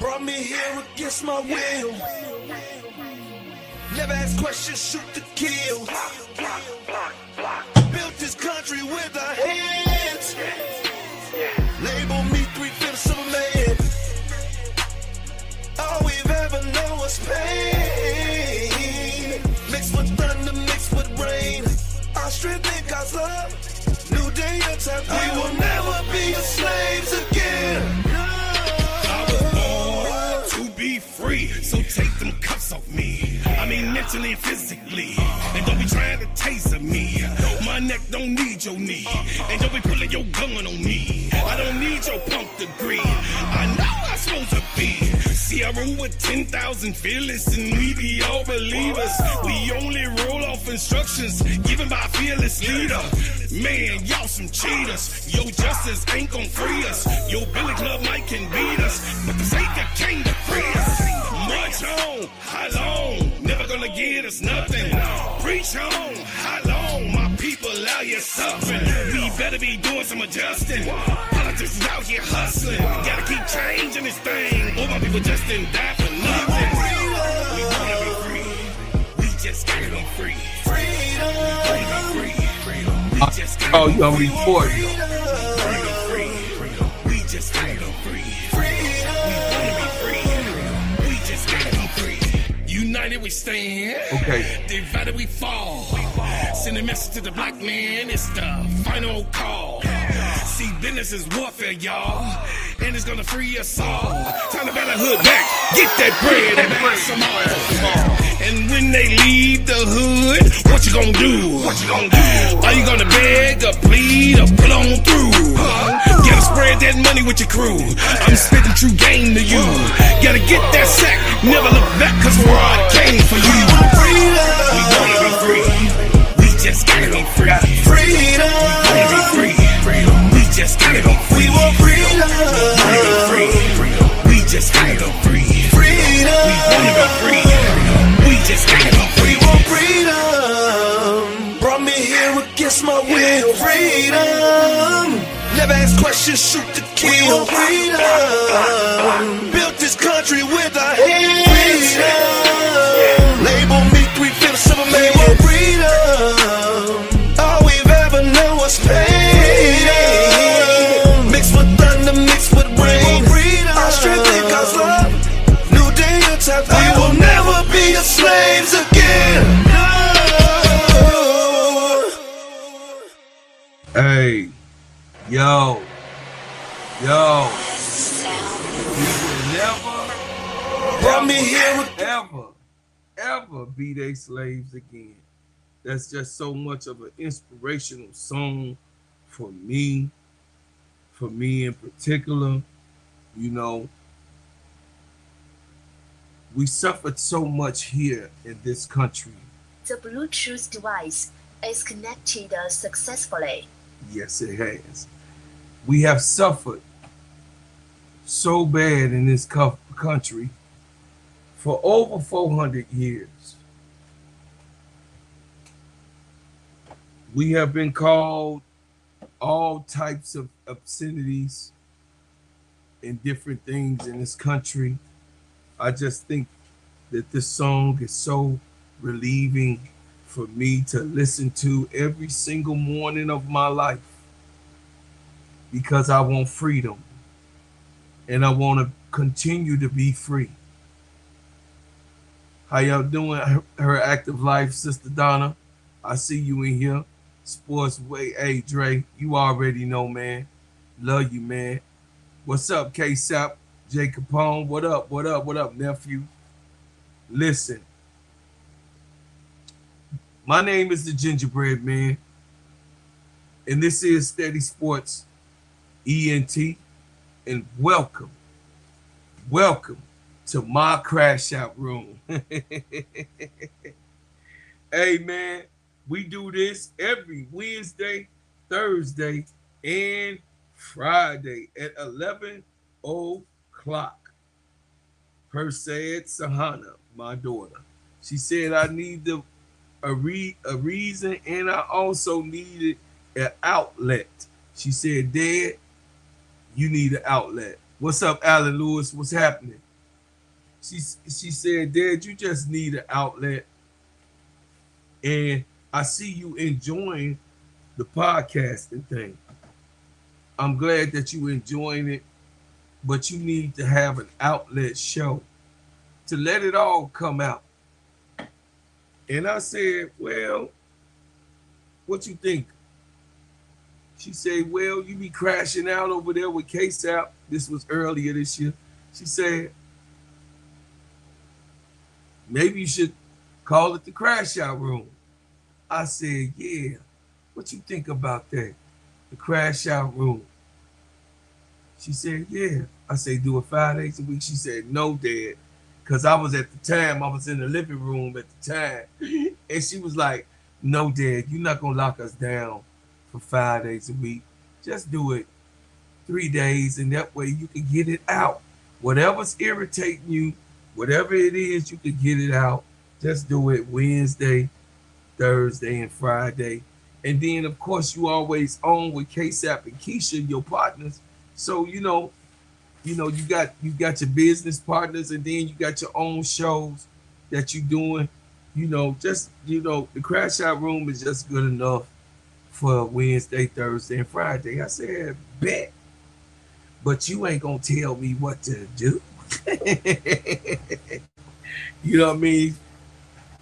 Brought me here against my will. Never ask questions, shoot to kill. Built this country with our hands. Label me 3/5 of a man. All we've ever known was pain. Mixed with thunder, mixed with rain. Our strength in God's love. New day and time. We will never be slaves again. I was born to be free, so take them cuffs off me. I mean mentally and physically. And don't be trying to taser me. My neck don't need your knee. And don't be pulling your gun on me. I don't need your punk degree. I know I'm supposed to be. See, I roll with 10,000 fearless, and we be all believers. We only roll off instructions given by a fearless leader. Man, y'all some cheaters. Your justice ain't gon' free us. Your Billy Club might can beat us, but the Savior came to free us. March on, how long? Never gonna get us nothing. Preach on, how long? My people out here suffering. We better be doing some adjusting. Politics is out here hustling. Gotta keep changing this thing. All my people just didn't die for nothing. We wanna be free. We just gotta be free. Freedom. Free. Oh, you gonna report? We just gotta go free. We wanna be free. We just gotta be free. United we stand. Okay. Divided we fall. Send a message to the black man. It's the final call. See, business is warfare, y'all, and it's gonna free us all. Time to battle hood back. Get that bread and buy some more. And when they leave the hood, what you gonna do? What you gonna do? Are you gonna beg or plead or pull on through? Gotta spread that money with your crew. I'm spitting true game to you. Gotta get that sack, never look back, cause where I came for you. We wanna be free. We just gotta be free. Freedom. We wanna be free. We just gotta go free. We want freedom. We wanna be free. We just gotta go free. Freedom. We wanna be free. We just gotta go free. We want freedom. Brought me here against my will. Freedom. Never ask questions, shoot to kill. We want freedom. Built this country with our hands. Freedom. Label me 3/5 of a man. We want freedom. All we've ever known was pain. Mixed with thunder, mixed with rain. Our strength in God's love. New day and time. We will never be slaves again. Hey, yo. We will never, Brought me here with ever be they slaves again. That's just so much of an inspirational song for me in particular. You know, we suffered so much here in this country. The Bluetooth device is connected successfully. Yes, it has. We have suffered so bad in this country for over 400 years. We have been called all types of obscenities and different things in this country. I just think that this song is so relieving for me to listen to every single morning of my life, because I want freedom and I want to continue to be free. How y'all doing, her active life, Sister Donna? I see you in here. Sports Way. Hey, Dre, you already know, man. Love you, man. What's up, K-Sap? Jay Capone, what up, nephew? Listen, my name is the Gingerbread Man, and this is Steady Sports ENT, and welcome to my crash out room. Hey, man, we do this every Wednesday, Thursday, and Friday at 11 o'clock. Per said Sahana, my daughter. She said I need a reason, and I also needed an outlet. She said, Dad, you need an outlet. What's up, Alan Lewis? What's happening? She said, Dad, you just need an outlet. And I see you enjoying the podcasting thing. I'm glad that you enjoying it, but you need to have an outlet show to let it all come out. And I said, well, what you think? She said, well, you be crashing out over there with K-Sap. This was earlier this year. She said, maybe you should call it the Crash Out Room. I said, yeah. What you think about that? The Crash Out Room. She said, yeah. I said, do it 5 days a week. She said, no, Dad. Because I was in the living room at the time. And she was like, no, Dad, you're not going to lock us down for 5 days a week. Just do it 3 days, and that way you can get it out. Whatever's irritating you, whatever it is, you can get it out. Just do it Wednesday, Thursday, and Friday. And then, of course, you always on with K-Sap and Keisha, your partners. So, you got your business partners, and then you got your own shows that you're doing. The Crash Out Room is just good enough for Wednesday, Thursday, and Friday. I said, bet. But you ain't gonna tell me what to do. You know what I mean?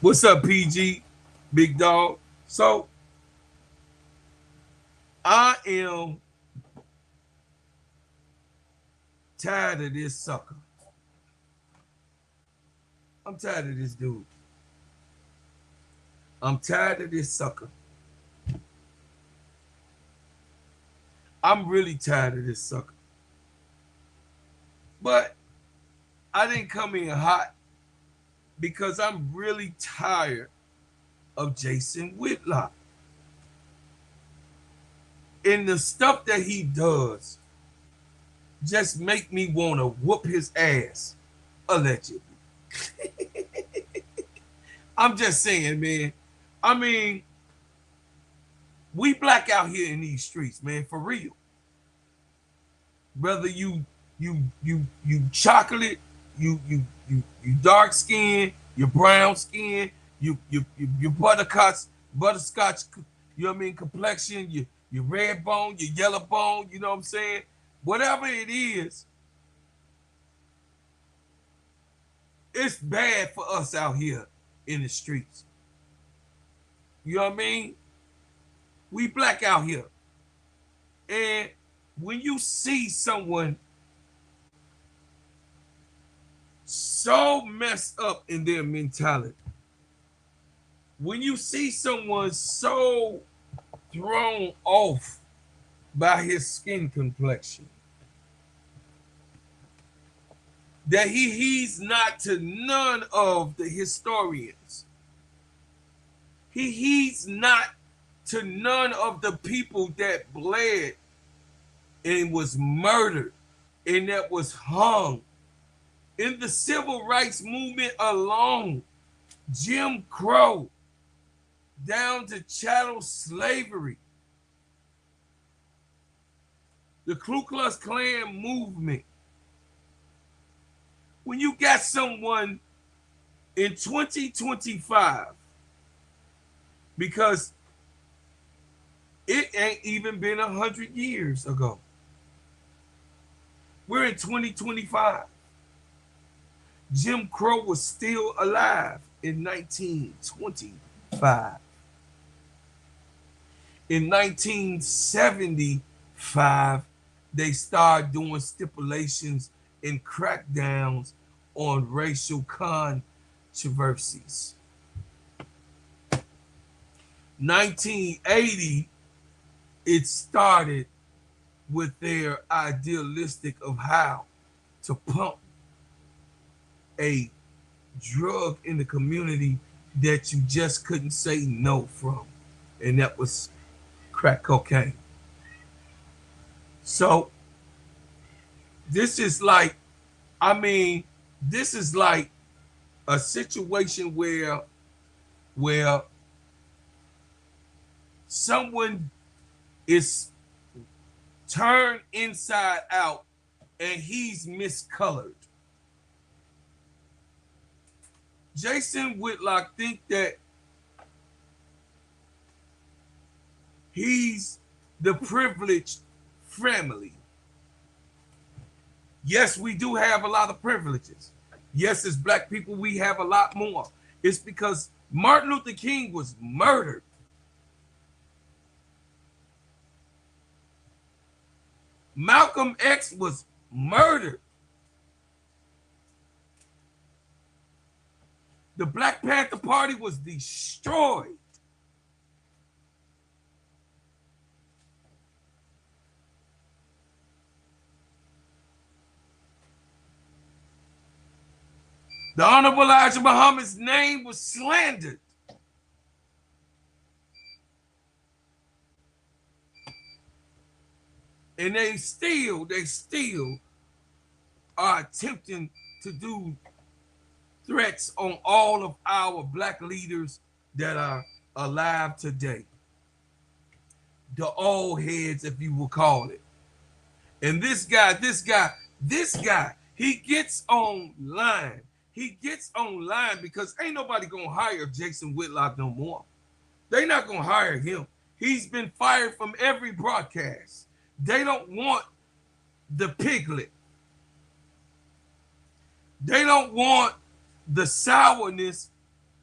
What's up, PG? Big dog. So I am tired of this sucker. I'm tired of this dude. I'm tired of this sucker. I'm really tired of this sucker. But I didn't come in hot because I'm really tired of Jason Whitlock. And the stuff that he does just make me want to whoop his ass, allegedly. I'm just saying, man. I mean, we black out here in these streets, man, for real. Whether you chocolate, you dark skin, you brown skin, you butterscotch, you know what I mean, complexion, you red bone, your yellow bone, you know what I'm saying? Whatever it is, it's bad for us out here in the streets. You know what I mean? We black out here. And when you see someone so messed up in their mentality, when you see someone so thrown off by his skin complexion, that he heeds not to none of the historians. He heeds not to none of the people that bled and was murdered and that was hung. In the civil rights movement alone, Jim Crow, down to chattel slavery, the Ku Klux Klan movement. When you got someone in 2025, because it ain't even been 100 years ago. We're in 2025. Jim Crow was still alive in 1925. In 1975, they started doing stipulations and crackdowns on racial controversies. 1980, it started with their idealistic of how to pump a drug in the community that you just couldn't say no from, and that was crack cocaine. So this is like, this is like a situation where someone is turned inside out and he's miscolored. Jason Whitlock think that he's the privileged family. Yes, we do have a lot of privileges. Yes, as black people, we have a lot more. It's because Martin Luther King was murdered. Malcolm X was murdered. The Black Panther Party was destroyed. The Honorable Elijah Muhammad's name was slandered. And they still are attempting to do threats on all of our black leaders that are alive today. The old heads, if you will call it. And this guy, he gets online. He gets online because ain't nobody gonna hire Jason Whitlock no more. They not gonna hire him. He's been fired from every broadcast. They don't want the piglet. They don't want the sourness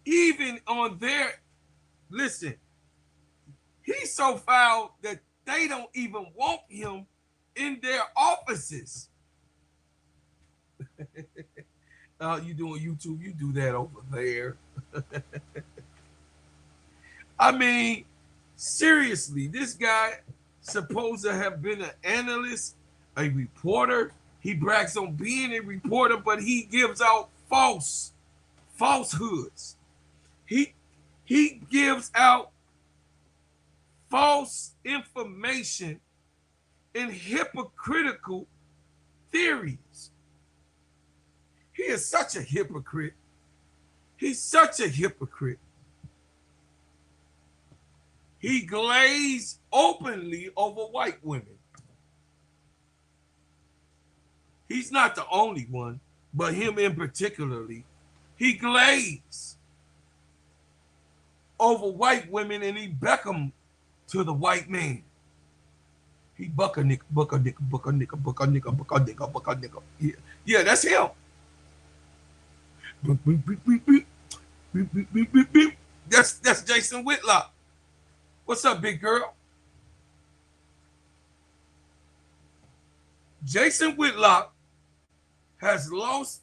even on their, listen, he's so foul that they don't even want him in their offices. You doing YouTube, you do that over there. I mean, seriously, this guy supposed to have been an analyst, a reporter. He brags on being a reporter, but he gives out falsehoods. He gives out false information and hypocritical theories. He is such a hypocrite. He's such a hypocrite. He glazed openly over white women. He's not the only one, but him in particularly. He glazed over white women and he beckoned to the white man. He buck a nigga, buck a nigga, buck a nigga, buck a nigga, buck a nigga, buck a nigga. Yeah, that's him. That's Jason Whitlock. What's up, big girl? Jason Whitlock has lost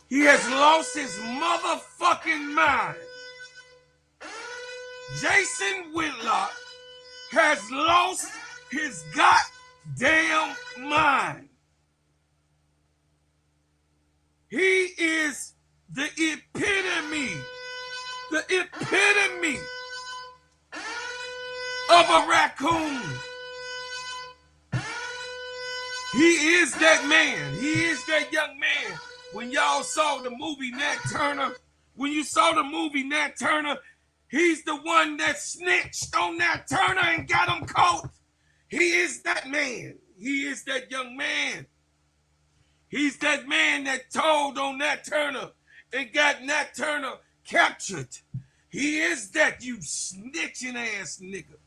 his motherfucking mind. Jason Whitlock has lost his goddamn mind. He is the epitome of a raccoon. He is that man. He is that young man. When y'all saw the movie Nat Turner, he's the one that snitched on Nat Turner and got him caught. He is that man. He is that young man. He's that man that told on Nat Turner and got Nat Turner captured. He is that, you snitching ass nigga.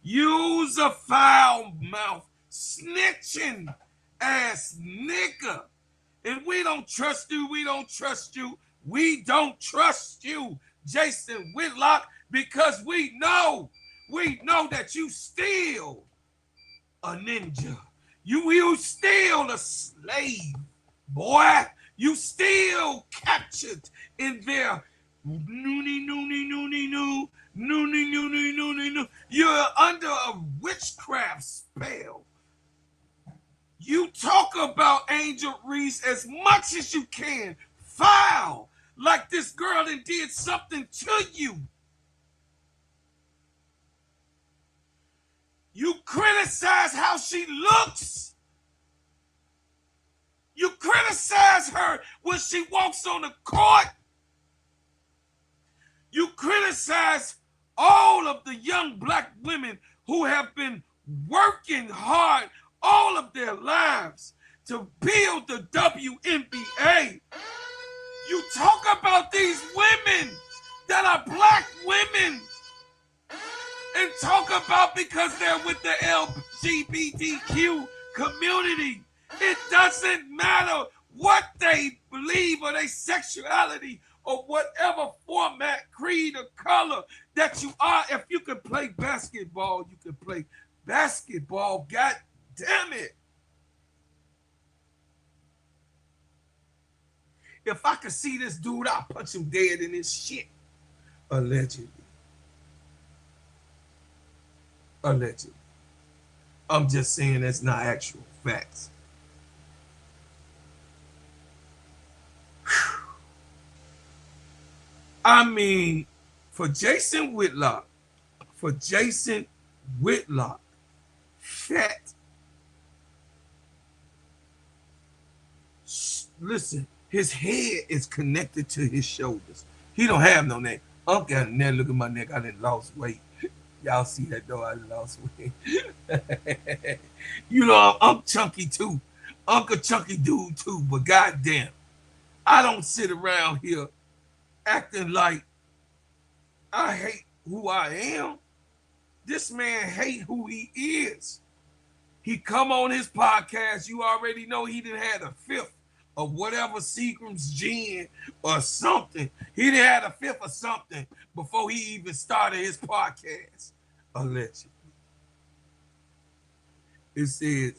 Use a foul mouth, snitching ass nigga. And we don't trust you. We don't trust you, Jason Whitlock, because we know that you still a ninja. You still a slave, boy. You still captured in their noonie. You're under a witchcraft spell. You talk about Angel Reese as much as you can. Foul. Like this girl that did something to you. You criticize how she looks. You criticize her when she walks on the court. You criticize all of the young black women who have been working hard all of their lives to build the WNBA. You talk about these women that are black women and talk about because they're with the LGBTQ community. It doesn't matter what they believe or their sexuality or whatever format, creed, or color that you are. If you can play basketball, you can play basketball. God damn it. If I could see this dude, I'll punch him dead in his shit. Allegedly. Allegedly. I'm just saying that's not actual facts. I mean, for Jason Whitlock, fat. Listen, his head is connected to his shoulders. He don't have no neck. Unc got a neck. Look at my neck. I done lost weight. Y'all see that though? I lost weight. You know, I'm chunky too. Unc a chunky dude too, but goddamn, I don't sit around here acting like I hate who I am. This man hate who he is. He come on his podcast, you already know he done had a fifth of whatever Seagram's gin or something. He done had a fifth of something before he even started his podcast, allegedly. It says,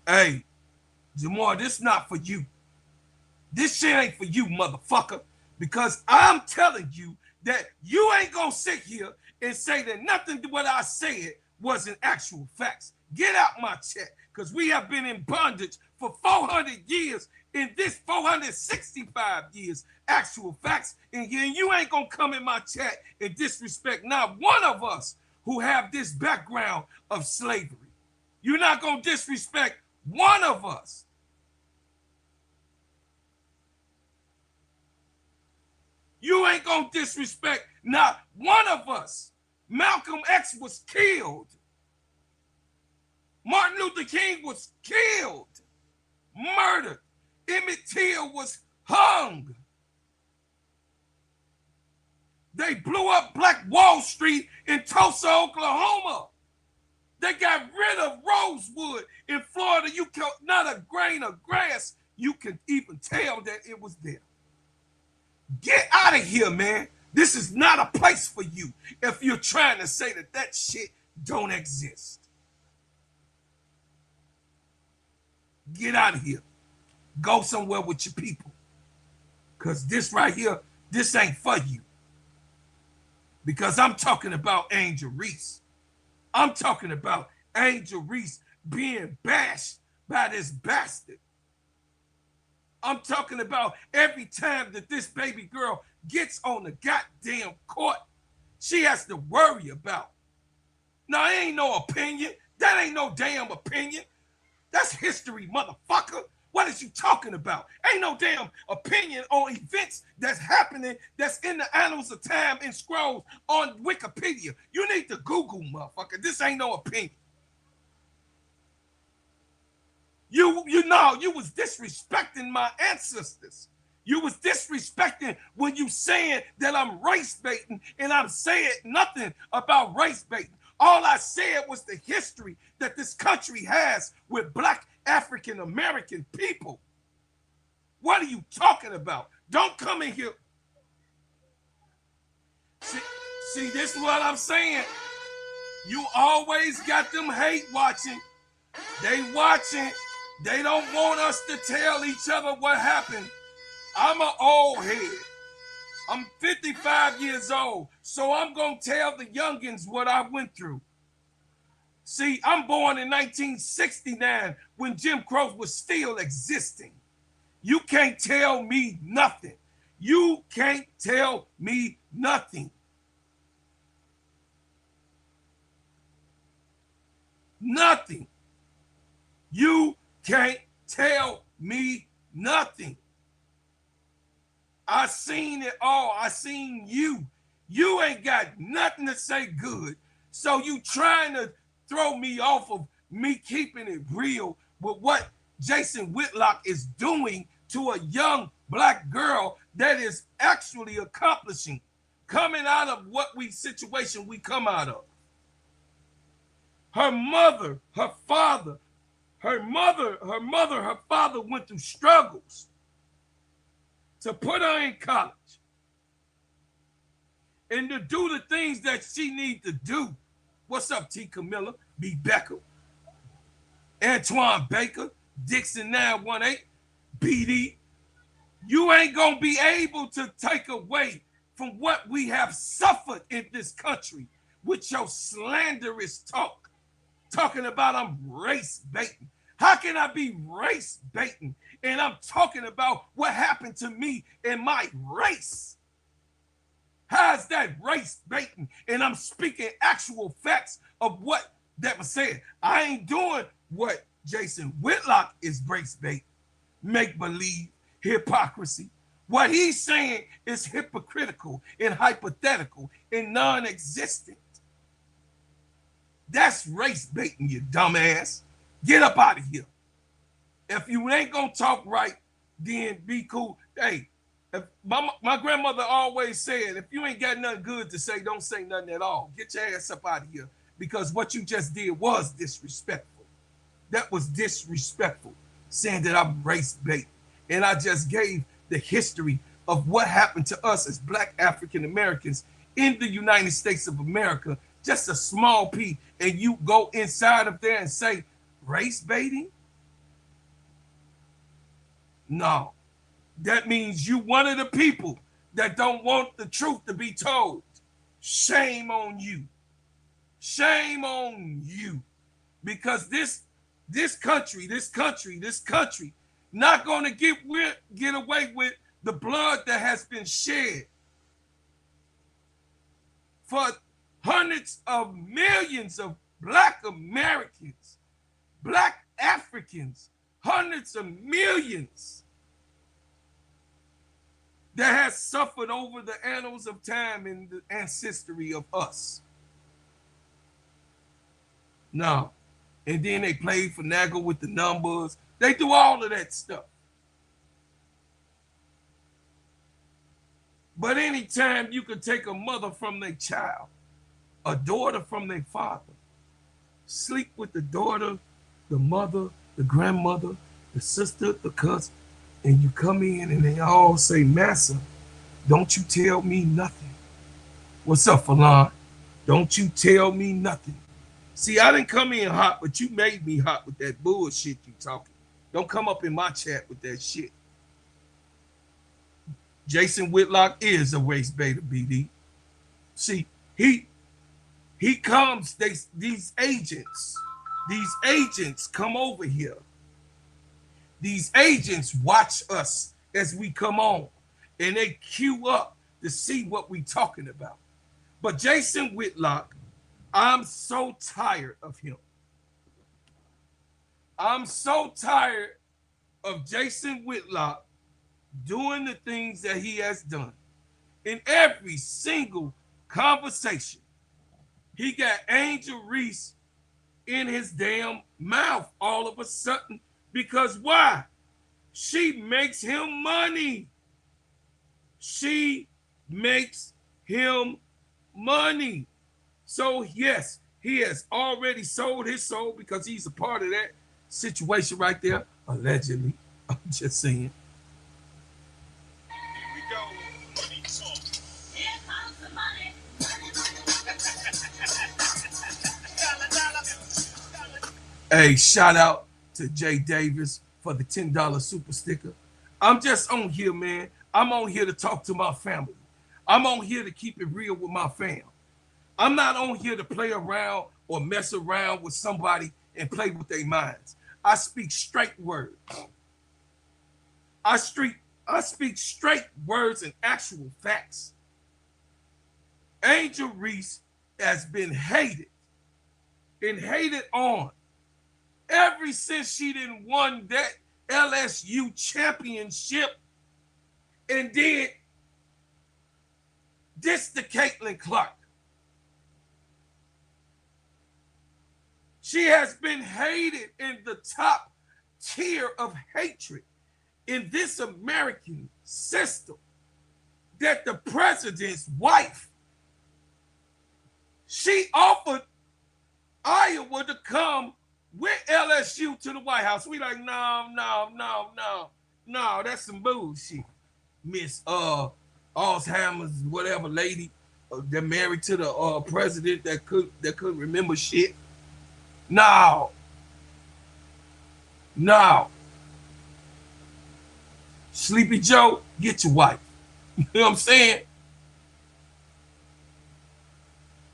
hey, Jamar, this not for you. This shit ain't for you, motherfucker. Because I'm telling you that you ain't gonna sit here and say that nothing to what I said wasn't actual facts. Get out my chat, because we have been in bondage for 400 years. In this 465 years, actual facts. And you ain't gonna come in my chat and disrespect not one of us who have this background of slavery. You're not gonna disrespect one of us. You ain't gonna disrespect not one of us. Malcolm X was killed. Martin Luther King was killed, murdered. Emmett Till was hung. They blew up Black Wall Street in Tulsa, Oklahoma. They got rid of Rosewood in Florida. You can not a grain of grass you can even tell that it was there. Get out of here, man. This is not a place for you if you're trying to say that that shit don't exist. Get out of here. Go somewhere with your people. Because this right here, this ain't for you. Because I'm talking about Angel Reese. I'm talking about Angel Reese being bashed by this bastard. I'm talking about every time that this baby girl gets on the goddamn court, she has to worry about. Now, it ain't no opinion. That ain't no damn opinion. That's history, motherfucker. What is you talking about? Ain't no damn opinion on events that's happening that's in the annals of time and scrolls on Wikipedia. You need to Google, motherfucker. This ain't no opinion. You know, you was disrespecting my ancestors. You was disrespecting when you saying that I'm race baiting, and I'm saying nothing about race baiting. All I said was the history that this country has with Black African American people. What are you talking about? Don't come in here. See, this is what I'm saying. You always got them hate watching. They watching. They don't want us to tell each other what happened. I'm an old head. I'm 55 years old, so I'm going to tell the youngins what I went through. See, I'm born in 1969 when Jim Crow was still existing. You can't tell me nothing. You can't tell me nothing. Nothing. You can't tell me nothing. I seen it all. I seen you. You ain't got nothing to say good. So you trying to throw me off of me keeping it real with what Jason Whitlock is doing to a young black girl that is actually accomplishing, coming out of what situation we come out of. Her mother, her father went through struggles to put her in college and to do the things that she need to do. What's up, T. Camilla, B. Becker, Antoine Baker, Dixon 918, BD. You ain't gonna be able to take away from what we have suffered in this country with your slanderous talk, talking about I'm race baiting. How can I be race baiting and I'm talking about what happened to me in my race? How's that race baiting? And I'm speaking actual facts of what that was said. I ain't doing what Jason Whitlock is race bait, make believe, hypocrisy. What he's saying is hypocritical and hypothetical and non-existent. That's race baiting, you dumbass. Get up out of here. If you ain't gonna talk right, then be cool. Hey, my grandmother always said, if you ain't got nothing good to say, don't say nothing at all. Get your ass up out of here, because what you just did was disrespectful. That was disrespectful, saying that I'm race bait. And I just gave the history of what happened to us as Black African Americans in the United States of America, just a small piece, and you go inside of there and say race baiting? No. That means you one of the people that don't want the truth to be told. Shame on you. Shame on you. Because this country not going to get away with the blood that has been shed for hundreds of millions of Black Americans, Black Africans, hundreds of millions that has suffered over the annals of time and the ancestry of us. No. And then they play finagle with the numbers. They do all of that stuff. But anytime you can take a mother from their child, a daughter from their father, sleep with the daughter, the mother, the grandmother, the sister, the cousin, and you come in and they all say, Massa, don't you tell me nothing. What's up, Falon? Don't you tell me nothing. See, I didn't come in hot, but you made me hot with that bullshit you talking. Don't come up in my chat with that shit. Jason Whitlock is a race beta, BD. See, he comes, these agents come over here. These agents watch us as we come on, and they queue up to see what we talking about. But Jason Whitlock, I'm so tired of him. I'm so tired of Jason Whitlock doing the things that he has done. In every single conversation, he got Angel Reese in his damn mouth all of a sudden. Because why? She makes him money. She makes him money. So yes, he has already sold his soul because he's a part of that situation right there, allegedly. I'm just saying. Here we go. Money talk. Here comes the money. Hey, shout out to Jay Davis for the $10 super sticker. I'm just on here, man. I'm on here to talk to my family. I'm on here to keep it real with my fam. I'm not on here to play around or mess around with somebody and play with their minds. I speak straight words. I speak straight words and actual facts. Angel Reese has been hated and hated on ever since she didn't won that LSU championship and This to Caitlin Clark. She has been hated in the top tier of hatred in this American system, that the president's wife, she offered Iowa to come with LSU to the White House. We like, no, that's some bullshit. Miss Alzheimer's, whatever lady that married to the president that couldn't remember shit. No. Sleepy Joe, get your wife. You know what I'm saying?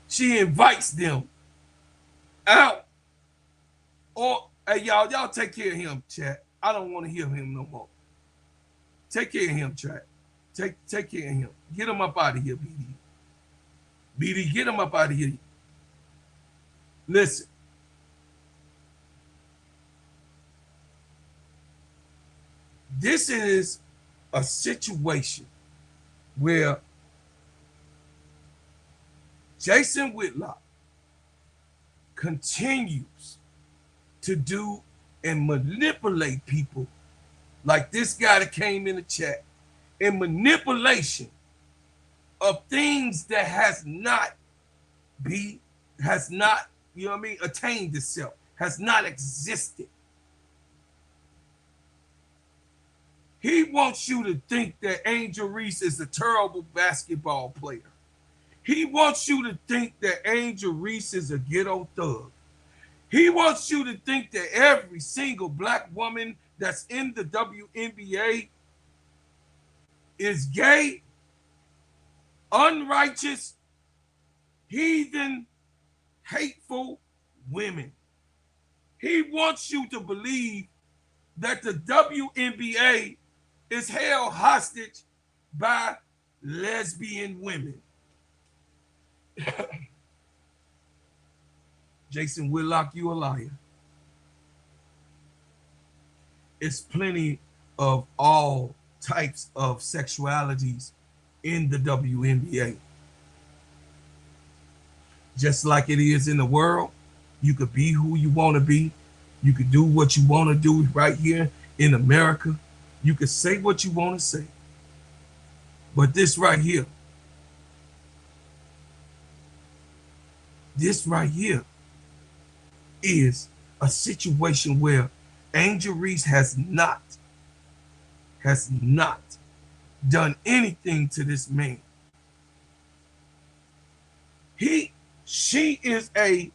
She invites them out. Or, hey, y'all take care of him, chat. I don't want to hear him no more. Take care of him, chat. Take care of him. Get him up out of here, BD. BD, get him up out of here. Listen. This is a situation where Jason Whitlock continues to do and manipulate people like this guy that came in the chat, and manipulation of things that has not, you know what I mean, attained itself, has not existed. He wants you to think that Angel Reese is a terrible basketball player. He wants you to think that Angel Reese is a ghetto thug. He wants you to think that every single black woman that's in the WNBA is gay, unrighteous, heathen, hateful women. He wants you to believe that the WNBA is held hostage by lesbian women. Jason Whitlock, you a liar. It's plenty of all types of sexualities in the WNBA. Just like it is in the world, you could be who you want to be. You could do what you want to do right here in America. You could say what you want to say. But this right here is a situation where Angel Reese has not done anything to this man. She is a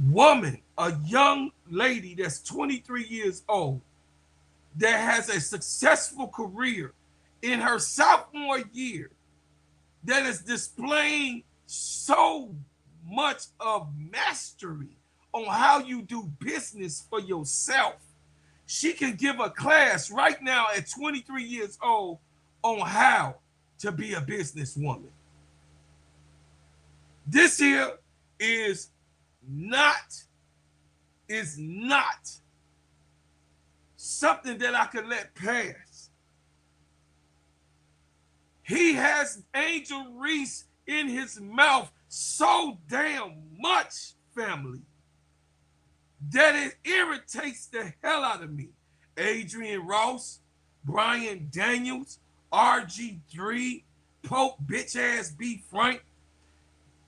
woman, a young lady that's 23 years old, that has a successful career in her sophomore year, that is displaying so much of mastery on how you do business for yourself. She can give a class right now at 23 years old on how to be a businesswoman. This here is not something that I could let pass. He has Angel Reese in his mouth so damn much, family, that it irritates the hell out of me. Adrian Ross, Brian Daniels, RG3, Pope bitch ass B Frank,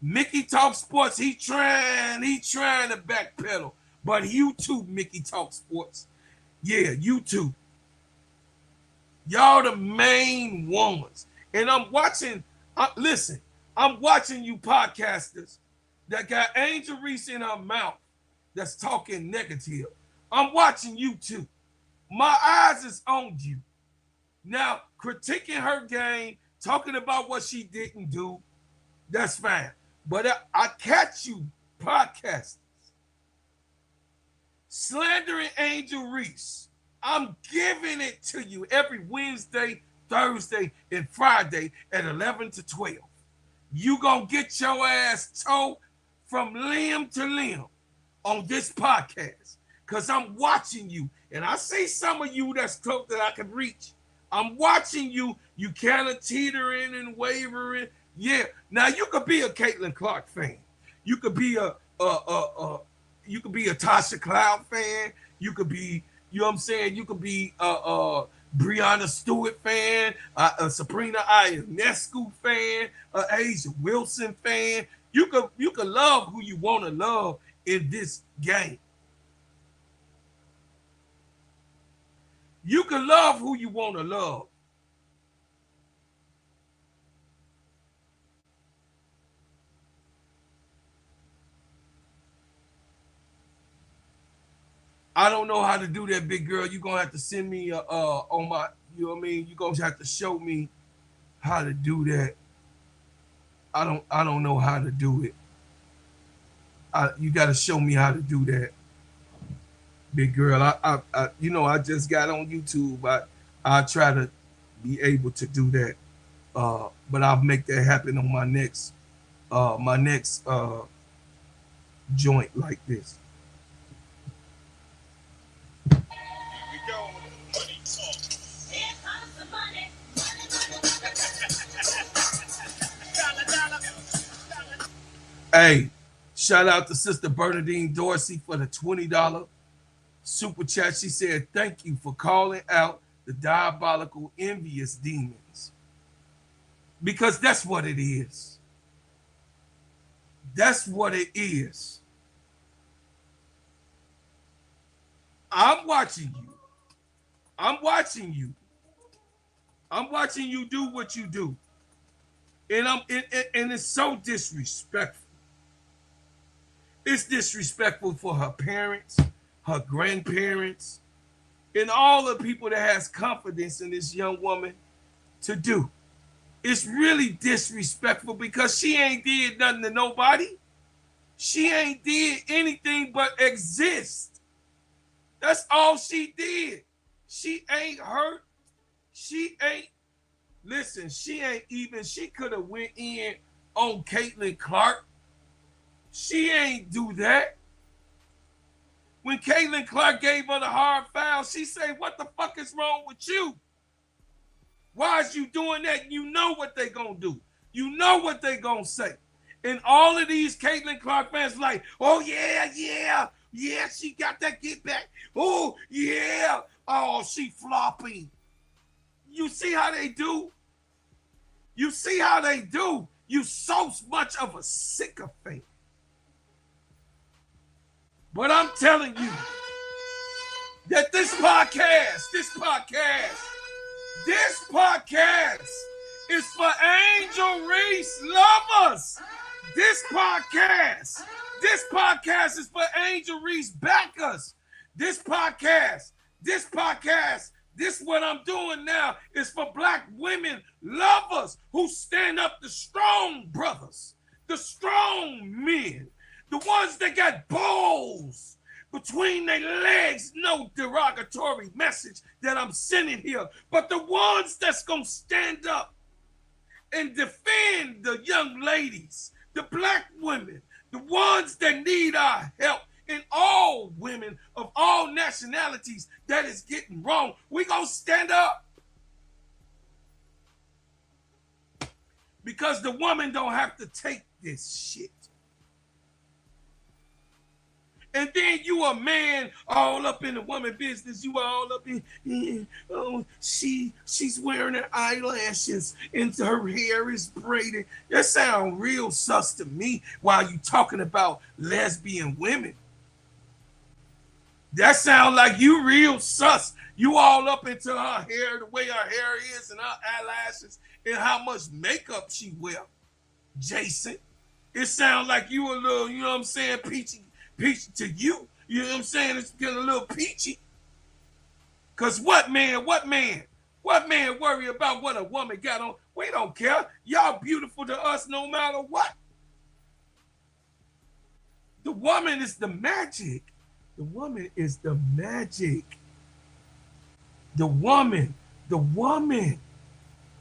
Mickey Talk Sports, he trying to backpedal. But you too, Mickey Talk Sports. Yeah, you too. Y'all the main ones. And I'm watching, I'm watching you podcasters that got Angel Reese in her mouth that's talking negative. I'm watching you too. My eyes is on you. Now, critiquing her game, talking about what she didn't do, that's fine. But I catch you podcasters slandering Angel Reese. I'm giving it to you every Wednesday, Thursday, and Friday at 11 to 12. You gonna get your ass towed from limb to limb on this podcast, because I'm watching you. And I see some of you that's close that I can reach. I'm watching you. You kind of teetering and wavering. Yeah. Now you could be a Caitlin Clark fan. You could be a Tasha Cloud fan. You could be, you know what I'm saying? You could be Breonna Stewart fan, a Sabrina Ionescu fan, a Asia Wilson fan. You could love who you want to love in this game. You can love who you want to love. I don't know how to do that, big girl. You're gonna have to send me on my, you know what I mean? You're gonna have to show me how to do that. I don't know how to do it. You gotta show me how to do that, big girl. I you know, I just got on YouTube. I try to be able to do that. But I'll make that happen on my next joint like this. Hey, shout out to Sister Bernadine Dorsey for the $20 super chat. She said, thank you for calling out the diabolical, envious demons. Because that's what it is. That's what it is. I'm watching you. I'm watching you. I'm watching you do what you do. And it's so disrespectful. It's disrespectful for her parents, her grandparents, and all the people that has confidence in this young woman to do. It's really disrespectful because she ain't did nothing to nobody. She ain't did anything but exist. That's all she did. She ain't hurt. She ain't, listen, she could have went in on Caitlin Clark. She ain't do that. When Caitlin Clark gave her the hard foul, she said, what the fuck is wrong with you? Why is you doing that? You know what they gonna do. You know what they gonna say. And all of these Caitlin Clark fans like, oh yeah, she got that get back. Oh yeah, oh, she flopping. You see how they do? You see how they do? You so much of a sycophant. But I'm telling you that this podcast is for Angel Reese lovers. This podcast is for Angel Reese backers. This what I'm doing now is for black women lovers who stand up, the strong brothers, the strong men, the ones that got balls between their legs. No derogatory message that I'm sending here, but the ones that's gonna stand up and defend the young ladies, the black women, the ones that need our help, and all women of all nationalities that is getting wrong. We gonna stand up. Because the woman don't have to take this shit. And then you a man all up in the woman business. You all up in, oh, she's wearing her eyelashes and her hair is braided. That sound real sus to me while you talking about lesbian women. That sound like you real sus. You all up into her hair, the way her hair is and her eyelashes and how much makeup she wear. Jason, it sounds like you a little, you know what I'm saying, peachy to you. You know what I'm saying? It's getting a little peachy. Because what man worry about what a woman got on? We don't care. Y'all beautiful to us no matter what. The woman is the magic. The woman is the magic. The woman.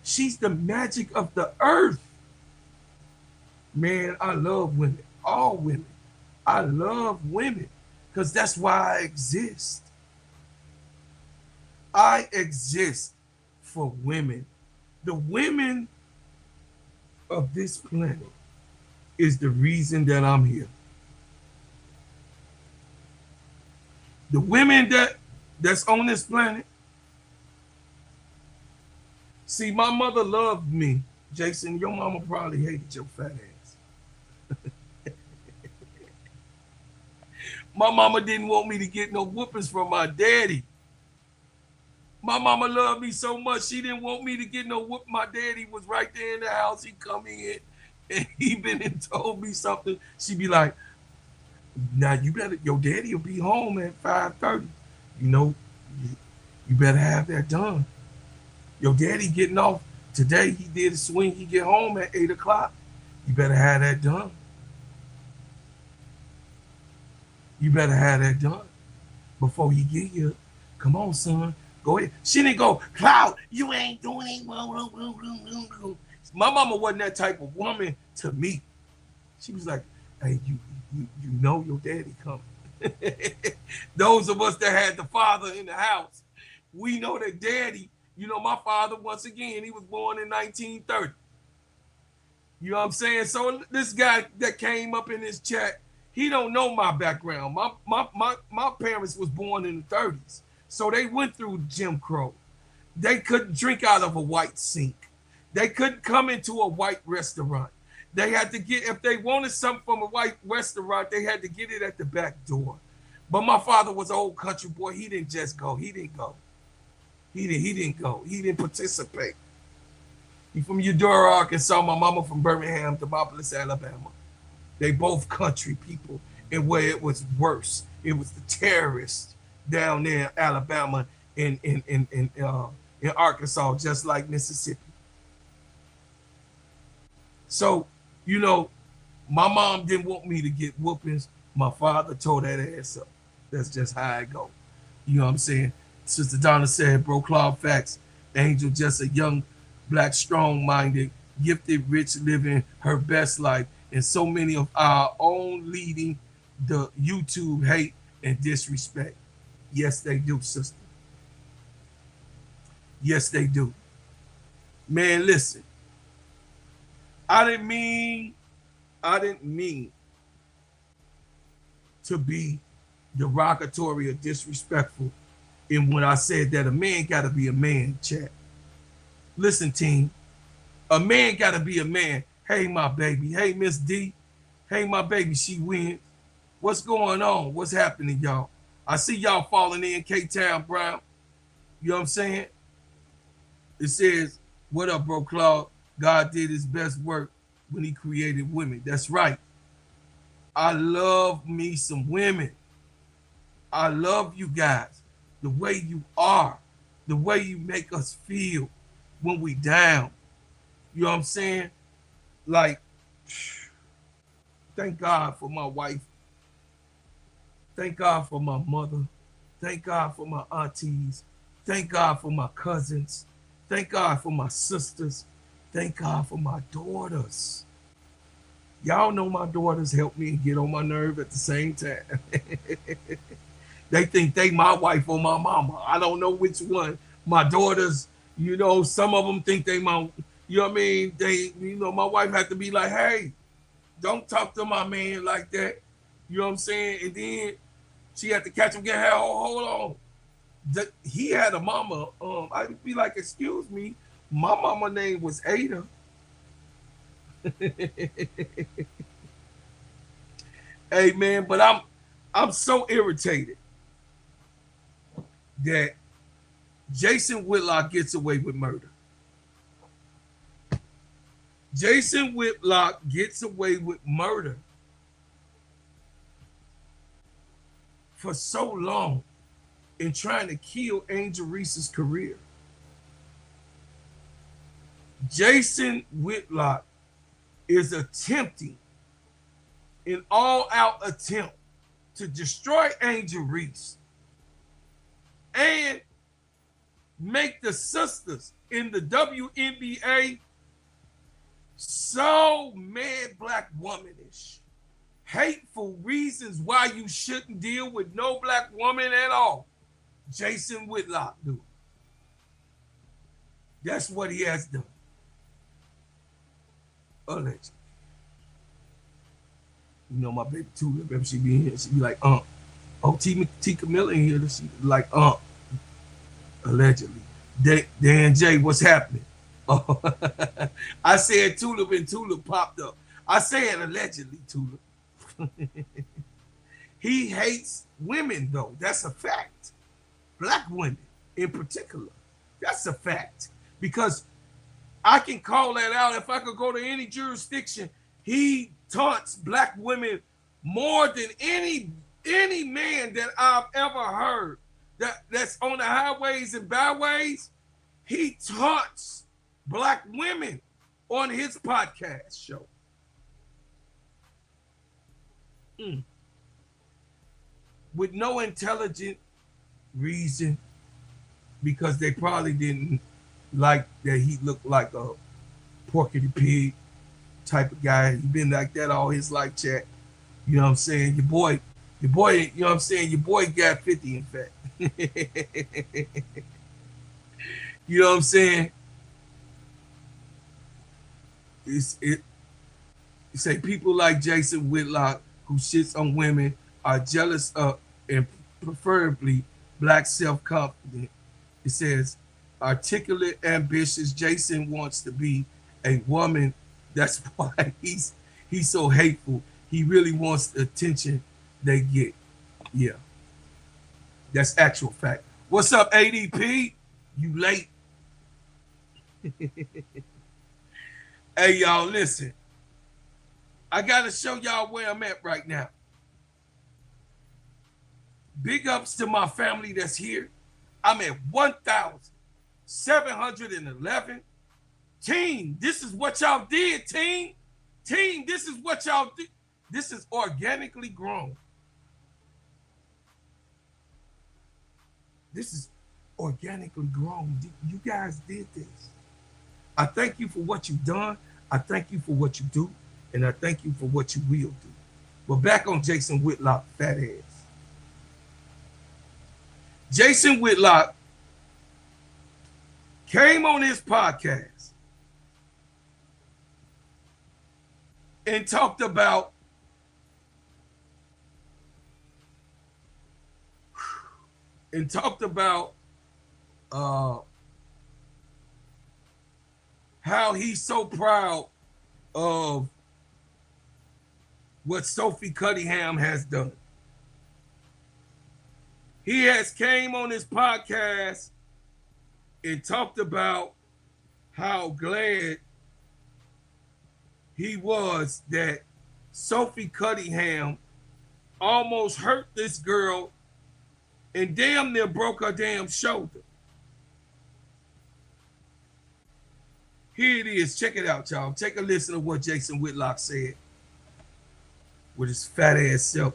She's the magic of the earth. Man, I love women. All women. I love women because that's why I exist. I exist for women. The women of this planet is the reason that I'm here. The women that's on this planet. See, my mother loved me. Jason, your mama probably hated your fat ass. My mama didn't want me to get no whoopings from my daddy. My mama loved me so much, she didn't want me to get no whoop. My daddy was right there in the house. He'd come in and he been and told me something. She'd be like, now you better, your daddy will be home at 5:30. You know, you better have that done. Your daddy getting off today. He did a swing. He get home at 8 o'clock. You better have that done. You better have that done before he get here. Come on, son. Go ahead. She didn't go, Cloud, you ain't doing it. My mama wasn't that type of woman to me. She was like, hey, you know your daddy coming. Those of us that had the father in the house, we know that daddy, you know, my father, once again, he was born in 1930. You know what I'm saying? So this guy that came up in this chat, he don't know my background. My parents was born in the 30s. So they went through Jim Crow. They couldn't drink out of a white sink. They couldn't come into a white restaurant. They had to get, if they wanted something from a white restaurant, they had to get it at the back door. But my father was an old country boy. He didn't just go. He didn't go. He didn't go. He didn't participate. He from Eudora, Arkansas. My mama from Birmingham, Demopolis, Alabama. They both country people. And where it was worse, it was the terrorists down there in Alabama in Arkansas, just like Mississippi. So, you know, my mom didn't want me to get whoopings. My father tore that ass up. That's just how I go. You know what I'm saying? Sister Donna said, bro, Claude facts. Angel just a young, black, strong-minded, gifted, rich, living her best life. And so many of our own leading the YouTube hate and disrespect. Yes, they do, sister. Yes, they do. Man, listen. I didn't mean to be derogatory or disrespectful in when I said that a man got to be a man, chat. Listen, team. A man got to be a man. Hey, my baby. Hey, Miss D. Hey, my baby, she wins. What's going on? What's happening, y'all? I see y'all falling in K-Town, Brown. You know what I'm saying? It says, what up, bro, Claude? God did his best work when he created women. That's right. I love me some women. I love you guys. The way you are. The way you make us feel when we down. You know what I'm saying? Like, thank God for my wife. Thank God for my mother. Thank God for my aunties. Thank God for my cousins. Thank God for my sisters. Thank God for my daughters. Y'all know my daughters help me get on my nerve at the same time. They think they my wife or my mama. I don't know which one. My daughters, you know, some of them think they my, you know what I mean? They, you know, my wife had to be like, hey, don't talk to my man like that. You know what I'm saying? And then she had to catch him, get her, hold on. He had a mama. I'd be like, excuse me, my mama name was Ada. Hey man, but I'm so irritated that Jason Whitlock gets away with murder. Jason Whitlock gets away with murder for so long in trying to kill Angel Reese's career. Jason Whitlock is attempting an all-out attempt to destroy Angel Reese and make the sisters in the WNBA so mad black womanish. Hateful reasons why you shouldn't deal with no black woman at all. Jason Whitlock, dude. That's what he has done. Allegedly. You know, my baby Tulip, if she be in here, she be like, oh, T. Camilla in here, she be like, allegedly. Dan J, what's happening? Oh, I said Tulip and Tulip popped up. I said allegedly Tulip. He hates women, though. That's a fact. Black women in particular. That's a fact. Because I can call that out. If I could go to any jurisdiction, he taunts black women more than any man that I've ever heard that's on the highways and byways. He taunts black women on his podcast show. With no intelligent reason, because they probably didn't like that he looked like a porky pig type of guy. He's been like that all his life, chat. You know what I'm saying? Your boy, you know what I'm saying? Your boy got 50 in fact. You know what I'm saying? You say people like Jason Whitlock who shits on women are jealous of and preferably black self-confident. It says articulate, ambitious. Jason wants to be a woman. That's why he's so hateful. He really wants the attention they get. Yeah. That's actual fact. What's up, ADP? You late? Hey, y'all, listen. I got to show y'all where I'm at right now. Big ups to my family that's here. I'm at 1,711. Team, this is what y'all did, team. Team, this is what y'all did. This is organically grown. This is organically grown. You guys did this. I thank you for what you've done. I thank you for what you do. And I thank you for what you will do. But back on Jason Whitlock, fat ass. Jason Whitlock came on his podcast and talked about how he's so proud of what Sophie Cunningham has done. He has came on his podcast and talked about how glad he was that Sophie Cunningham almost hurt this girl and damn near broke her damn shoulder. Here it is. Check it out, y'all. Take a listen to what Jason Whitlock said with his fat ass self.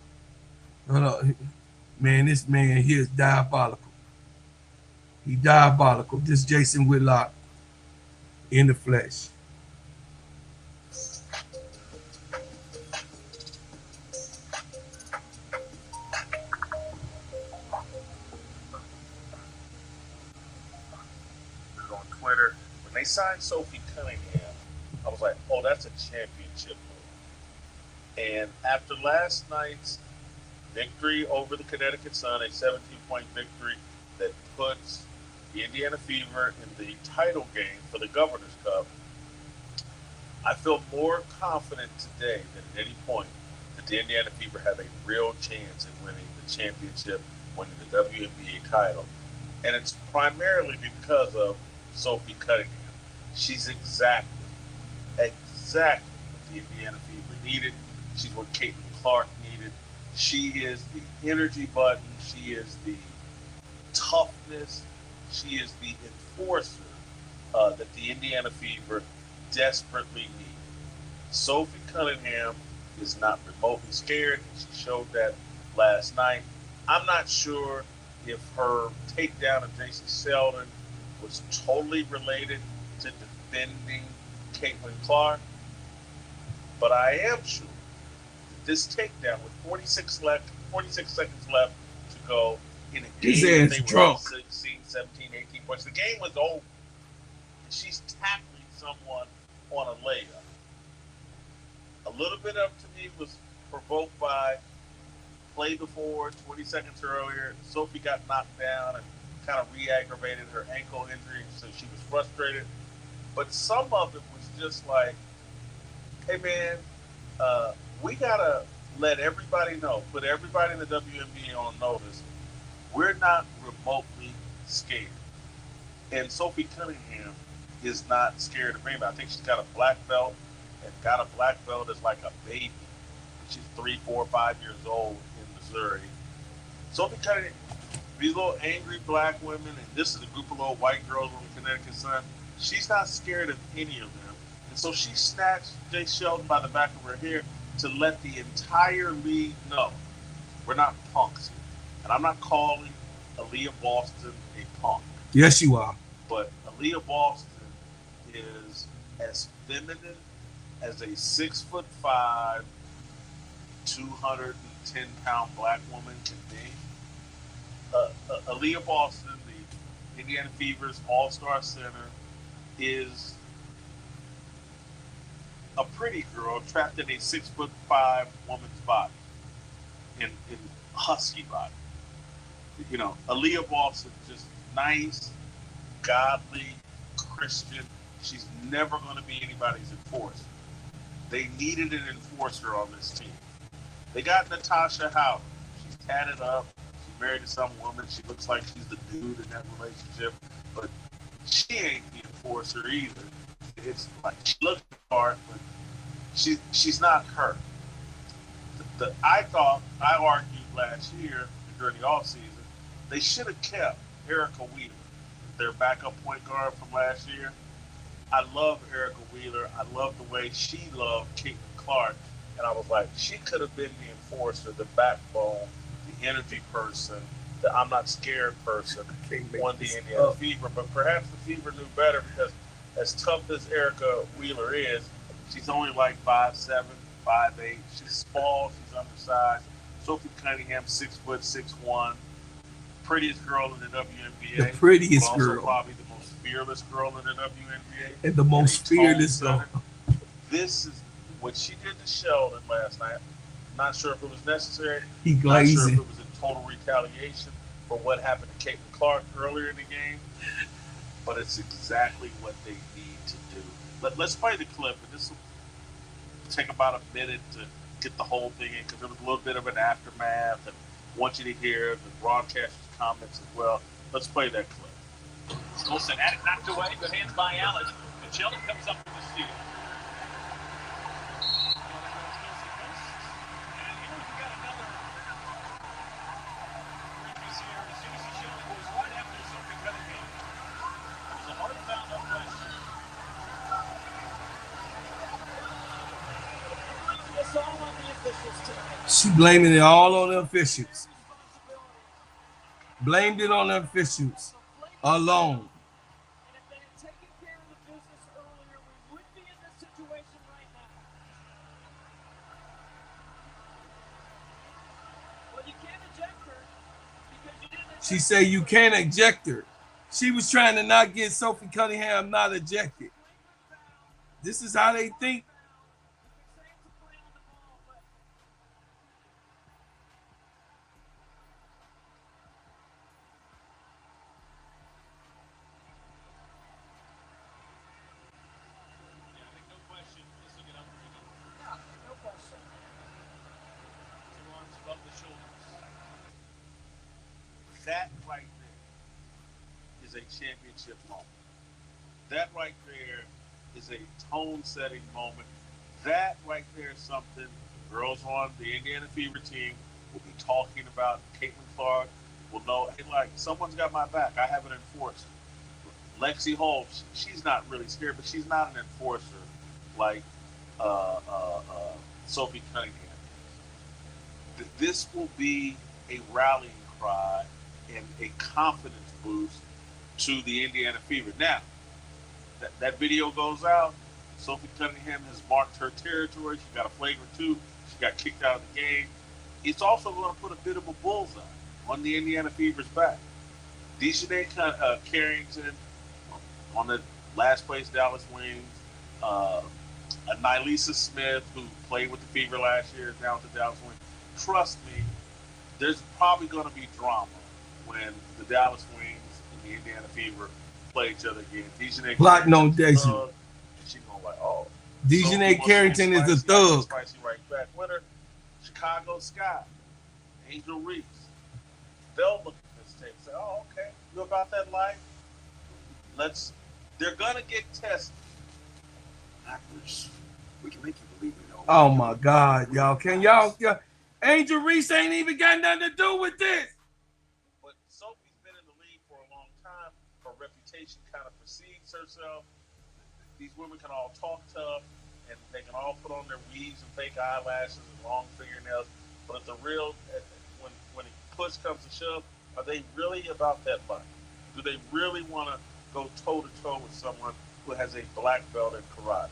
Man, this man here is diabolical. He diabolical. This Jason Whitlock in the flesh. On Twitter, when they signed Sophie Cunningham, I was like, oh, that's a championship move. And after last night's victory over the Connecticut Sun, a 17-point victory that puts the Indiana Fever in the title game for the Governor's Cup, I feel more confident today than at any point that the Indiana Fever have a real chance in winning the championship, winning the WNBA title. And it's primarily because of Sophie Cunningham. She's exactly what the Indiana Fever needed. She's what Caitlin Clark needed. She is the energy button. She is the toughness. She is the enforcer that the Indiana Fever desperately need. Sophie Cunningham is not remotely scared. She showed that last night. I'm not sure if her takedown of Jason Selden was totally related to defending Caitlin Clark, but I am sure that this takedown with 46 seconds left to go in a game, they were 16, 17, 18 points. The game was over. she's tackling someone on a layup. A little bit of to me was provoked by play before, 20 seconds earlier. Sophie got knocked down and kind of re-aggravated her ankle injury, so she was frustrated. But some of it was just like, hey man, we gotta let everybody know, put everybody in the WNBA on notice, we're not remotely scared. And Sophie Cunningham is not scared of anybody. I think she's got a black belt, and got a black belt as like a baby. She's 3, 4, 5 years old in Missouri. Sophie Cunningham, these little angry black women, and this is a group of little white girls on the Connecticut Sun, she's not scared of any of them. And so she snatched Jay Sheldon by the back of her hair to let the entire league know we're not punks. And I'm not calling Aaliyah Boston a punk. Yes, you are. But Aaliyah Boston is as feminine as a 6'5", 210-pound black woman can be. Aaliyah Boston, the Indiana Fever's all-star center, is a pretty girl trapped in a 6'5" woman's body, in husky body. You know, Aaliyah Boston, just nice, godly, Christian. She's never going to be anybody's enforcer. They needed an enforcer on this team. They got Natasha Howard. She's tatted up. She's married to some woman. She looks like she's the dude in that relationship, but she ain't the enforcer either. It's like she looks the part, but she's not her. I argued last year during the offseason, they should have kept Erica Wheeler, their backup point guard from last year. I love Erica Wheeler. I love the way she loved Caitlin Clark. And I was like, she could have been the enforcer, the backbone, the energy person, the I'm not scared person, won the Indiana Fever. But perhaps the Fever knew better, because as tough as Erica Wheeler is, she's only like 5'7", 5'8". She's small. She's undersized. Sophie Cunningham, 6', 6'1". Prettiest girl in the WNBA. The prettiest also girl. Probably the most fearless girl in the WNBA. And the most fearless girl. This is what she did to Sheldon last night. Not sure if it was necessary. He Not glazing. sure if it was a total retaliation for what happened to Caitlin Clark earlier in the game. But it's exactly what they need to do. Let's play the clip, and this will take about a minute to get the whole thing in, because there was a little bit of an aftermath, and I want you to hear the broadcaster's comments as well. Let's play that clip. Wilson had it knocked away, good hands by Allen, and Sheldon comes up with the steal. And here we've got another previous here. As soon as Sheldon goes right after Sophie Cunningham. It was a hard foul, no question. It's all on the officials tonight. She blaming it all on the officials. Blamed it on the officials alone. And if they had taken care of the business earlier, we would be in this situation right now. Well, you can't eject her because you didn't eject She said you can't eject her. She was trying to not get Sophie Cunningham not ejected. This is how they think. That right there is a championship moment. That right there is a tone-setting moment. That right there is something girls on the Indiana Fever team will be talking about. Caitlin Clark will know, hey, like, someone's got my back. I have an enforcer. Lexi Holmes, she's not really scared, but she's not an enforcer like Sophie Cunningham. This will be a rallying cry and a confidence boost to the Indiana Fever. Now, that video goes out. Sophie Cunningham has marked her territory. She got a flagrant 2. She got kicked out of the game. It's also going to put a bit of a bullseye on the Indiana Fever's back. Dejanay Carrington on the last place Dallas Wings. A Nylisa Smith, who played with the Fever last year, is down to Dallas Wings. Trust me, there's probably going to be drama when the Dallas Wings and the Indiana Fever play each other again. Dejanay Plotting on Carrington's a Deja. thug, and she's going like, oh. Dejanay So Carrington is a thug. Spicy right back. Winner, Chicago Sky, Angel Reese. They'll look at this tape and say, oh, okay, you about that life? They're going to get tested. Actors, we can make you believe we know. Oh my God, y'all! Can y'all? Angel Reese ain't even got nothing to do with this. But Sophie's been in the league for a long time. Her reputation kind of precedes herself. These women can all talk tough, and they can all put on their weaves and fake eyelashes and long fingernails. But at the real, when push comes to shove, are they really about that life? Do they really want to go toe to toe with someone who has a black belt in karate?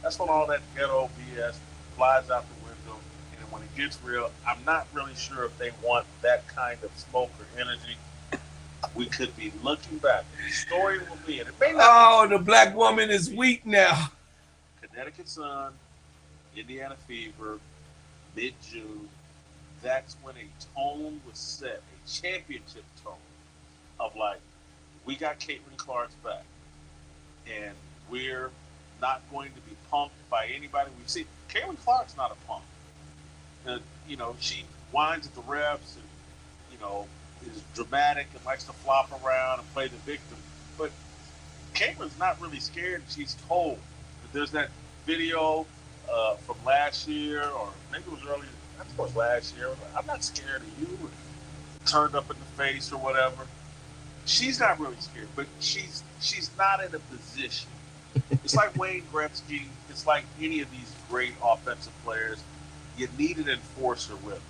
That's when all that ghetto BS flies out the window. And when it gets real, I'm not really sure if they want that kind of smoke or energy. We could be looking back. The story will be, and it may not. Oh, the black woman is weak now. Connecticut Sun, Indiana Fever, mid-June. That's when a tone was set, a championship tone of like, we got Caitlin Clark's back, and we're not going to be punked by anybody. We see Caitlin Clark's not a punk. She whines at the refs and, is dramatic and likes to flop around and play the victim. But Caitlin's not really scared. She's told. There's that video from last year, or maybe it was earlier. I think it was last year. I'm not scared of you. Turned up in the face or whatever. She's not really scared, but she's not in a position. It's like Wayne Gretzky. It's like any of these great offensive players. You need an enforcer with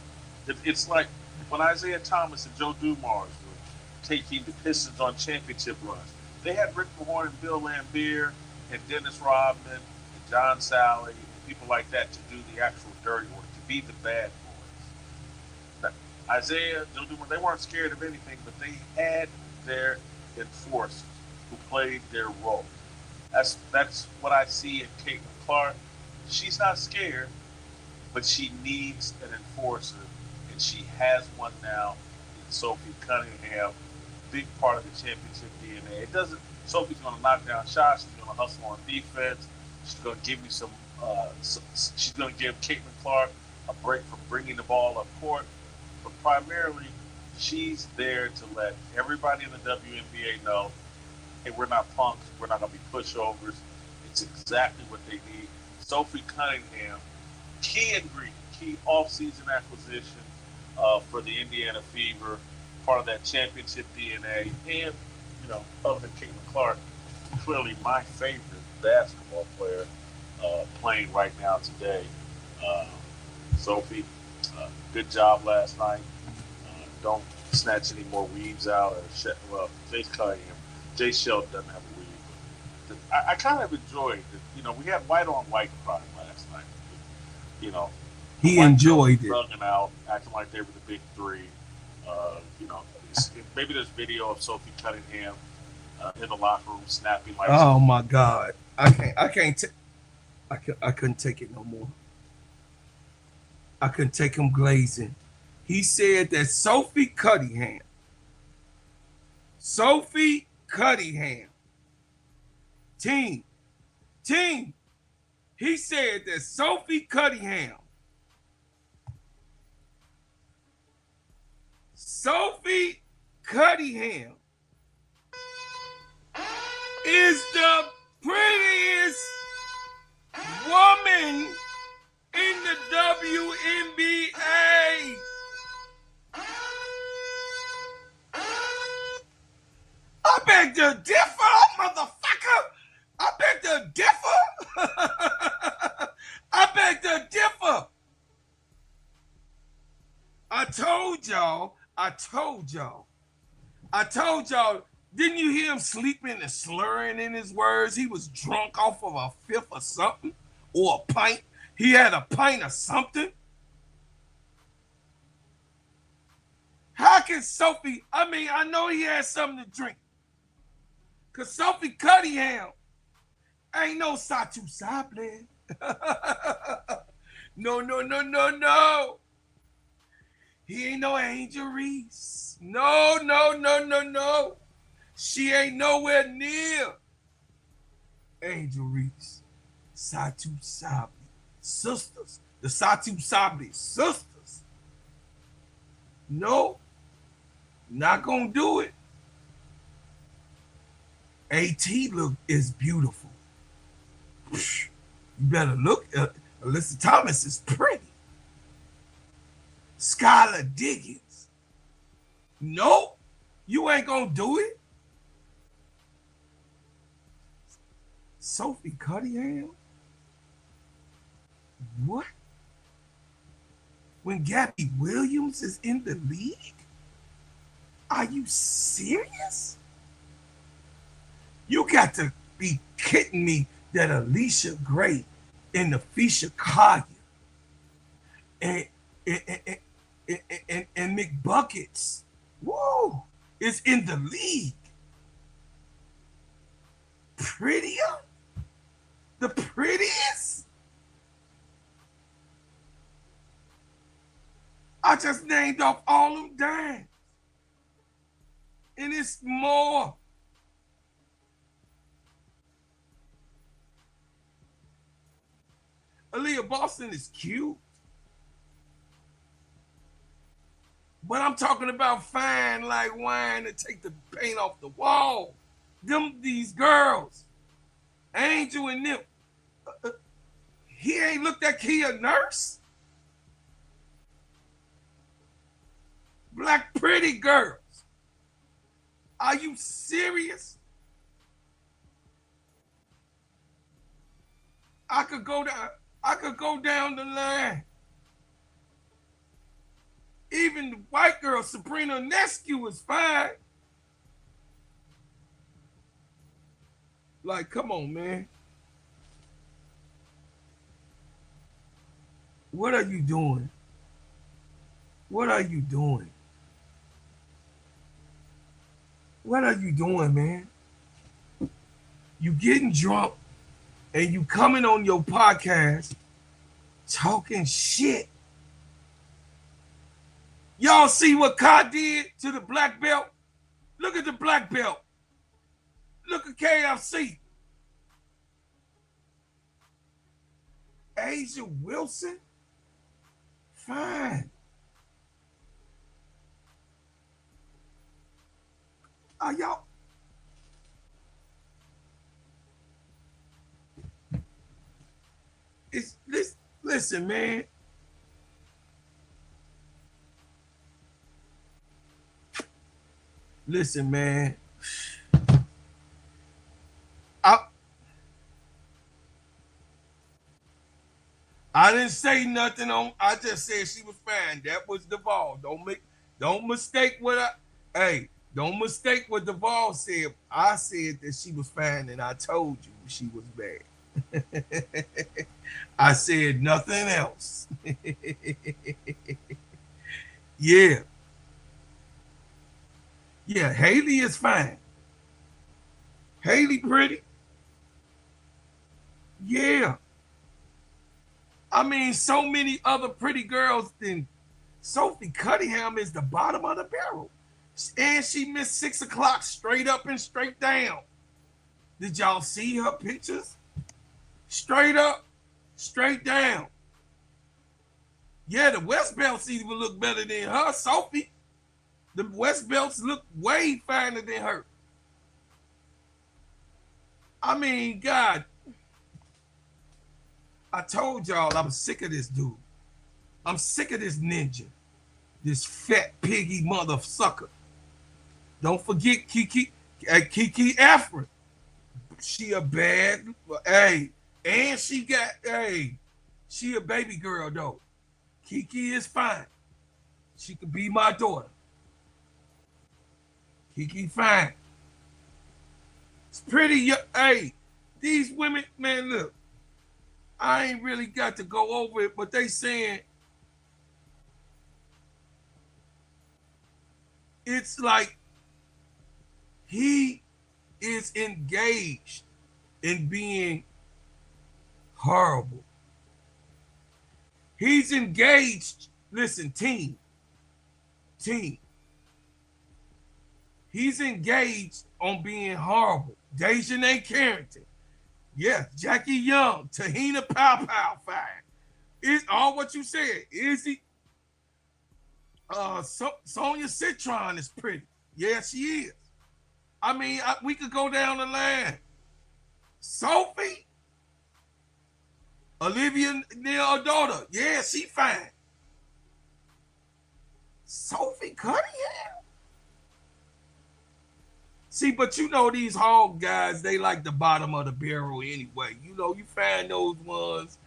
them. It's like when Isaiah Thomas and Joe Dumars were taking the Pistons on championship runs. They had Rick Mahorn and Bill Laimbeer and Dennis Rodman and John Sally and people like that to do the actual dirty work, to be the bad boys. Now, Isaiah, Joe Dumars, they weren't scared of anything, but they had their enforcers who played their role. That's what I see in Caitlin Clark. She's not scared, but she needs an enforcer, and she has one now in Sophie Cunningham. Big part of the championship DNA. It doesn't. Sophie's going to knock down shots. She's going to hustle on defense. She's going to give you some. She's going to give Caitlin Clark a break from bringing the ball up court, but primarily she's there to let everybody in the WNBA know, hey, we're not punks. We're not going to be pushovers. It's exactly what they need. Sophie Cunningham, key ingredient, key off-season acquisition for the Indiana Fever, part of that championship DNA, and, other than Caitlin Clark, clearly my favorite basketball player playing right now today. Sophie, good job last night. Don't snatch any more weaves out. Jace Cunningham. Jay Sheldon doesn't have a weave. But I kind of enjoyed it. We had white on white crime last night. He enjoyed it. Rugging out, acting like they were the big three. Maybe there's video of Sophie Cunningham in the locker room snapping like. Oh my God! I couldn't take it no more. I couldn't take him glazing. He said that Sophie Cunningham, team. He said that Sophie Cunningham is the prettiest woman in the WNBA. I beg to differ, motherfucker. I beg to differ. I beg to differ. I told y'all. Didn't you hear him sleeping and slurring in his words? He was drunk off of a fifth or something, or a pint. He had a pint of something. How can Sophie, I know he had something to drink. Cause Sophie Cunningham ain't no Satu Sable. No. He ain't no Angel Reese. No. She ain't nowhere near Angel Reese. Satu Sable sisters. The Satu Sable sisters. No, not gonna do it. AT is beautiful. You better look. Alyssa Thomas is pretty. Skylar Diggins. No, you ain't gonna do it. Sophie Cunningham? What? When Gabby Williams is in the league? Are you serious? You got to be kidding me that Alicia Gray and Nafisha Collier and McBuckets, woo, is in the league. Prettier? The prettiest? I just named off all them dimes. And it's more. Aaliyah Boston is cute. But I'm talking about fine like wine to take the paint off the wall. These girls, Angel and them, he ain't looked at Kia Nurse. Black pretty girls. Are you serious? I could go down the line. Even the white girl, Sabrina Nescu, is fine. Like, come on, man. What are you doing? What are you doing? What are you doing, man? You getting drunk and you coming on your podcast talking shit. Y'all see what Kai did to the black belt? Look at the black belt. Look at KFC. Asia Wilson? Fine. Are y'all? Listen, man. Listen, man. I didn't say nothing on. I just said she was fine. That was Duvall. Don't mistake what don't mistake what Duvall said. I said that she was fine, and I told you she was bad. I said nothing else. Yeah. Yeah, Haley is fine. Haley pretty. Yeah. I mean, so many other pretty girls than Sophie Cunningham is the bottom of the barrel. And she missed 6 o'clock straight up and straight down. Did y'all see her pictures? Straight up, straight down. Yeah, the West Belts even look better than her, Sophie. The West Belts look way finer than her. I mean, God, I told y'all I'm sick of this dude. I'm sick of this ninja. This fat piggy mother sucker. Don't forget Kiki Afrin. She a bad, and she a baby girl though. Kiki is fine. She could be my daughter. Kiki fine. It's pretty. These women, man, look. I ain't really got to go over it, but they saying it's like he is engaged in being horrible. He's engaged. Listen, team. He's engaged on being horrible. Dejanay Carrington. Yeah, Jackie Young, Tahina Pow fine. Is all what you said. Is he? Sonia Citron is pretty. Yeah, she is. I mean, we could go down the line. Sophie, Olivia Neal daughter. Yeah, she fine. Sophie Cunningham. See, but you know these hog guys, they like the bottom of the barrel anyway. You know, you find those ones,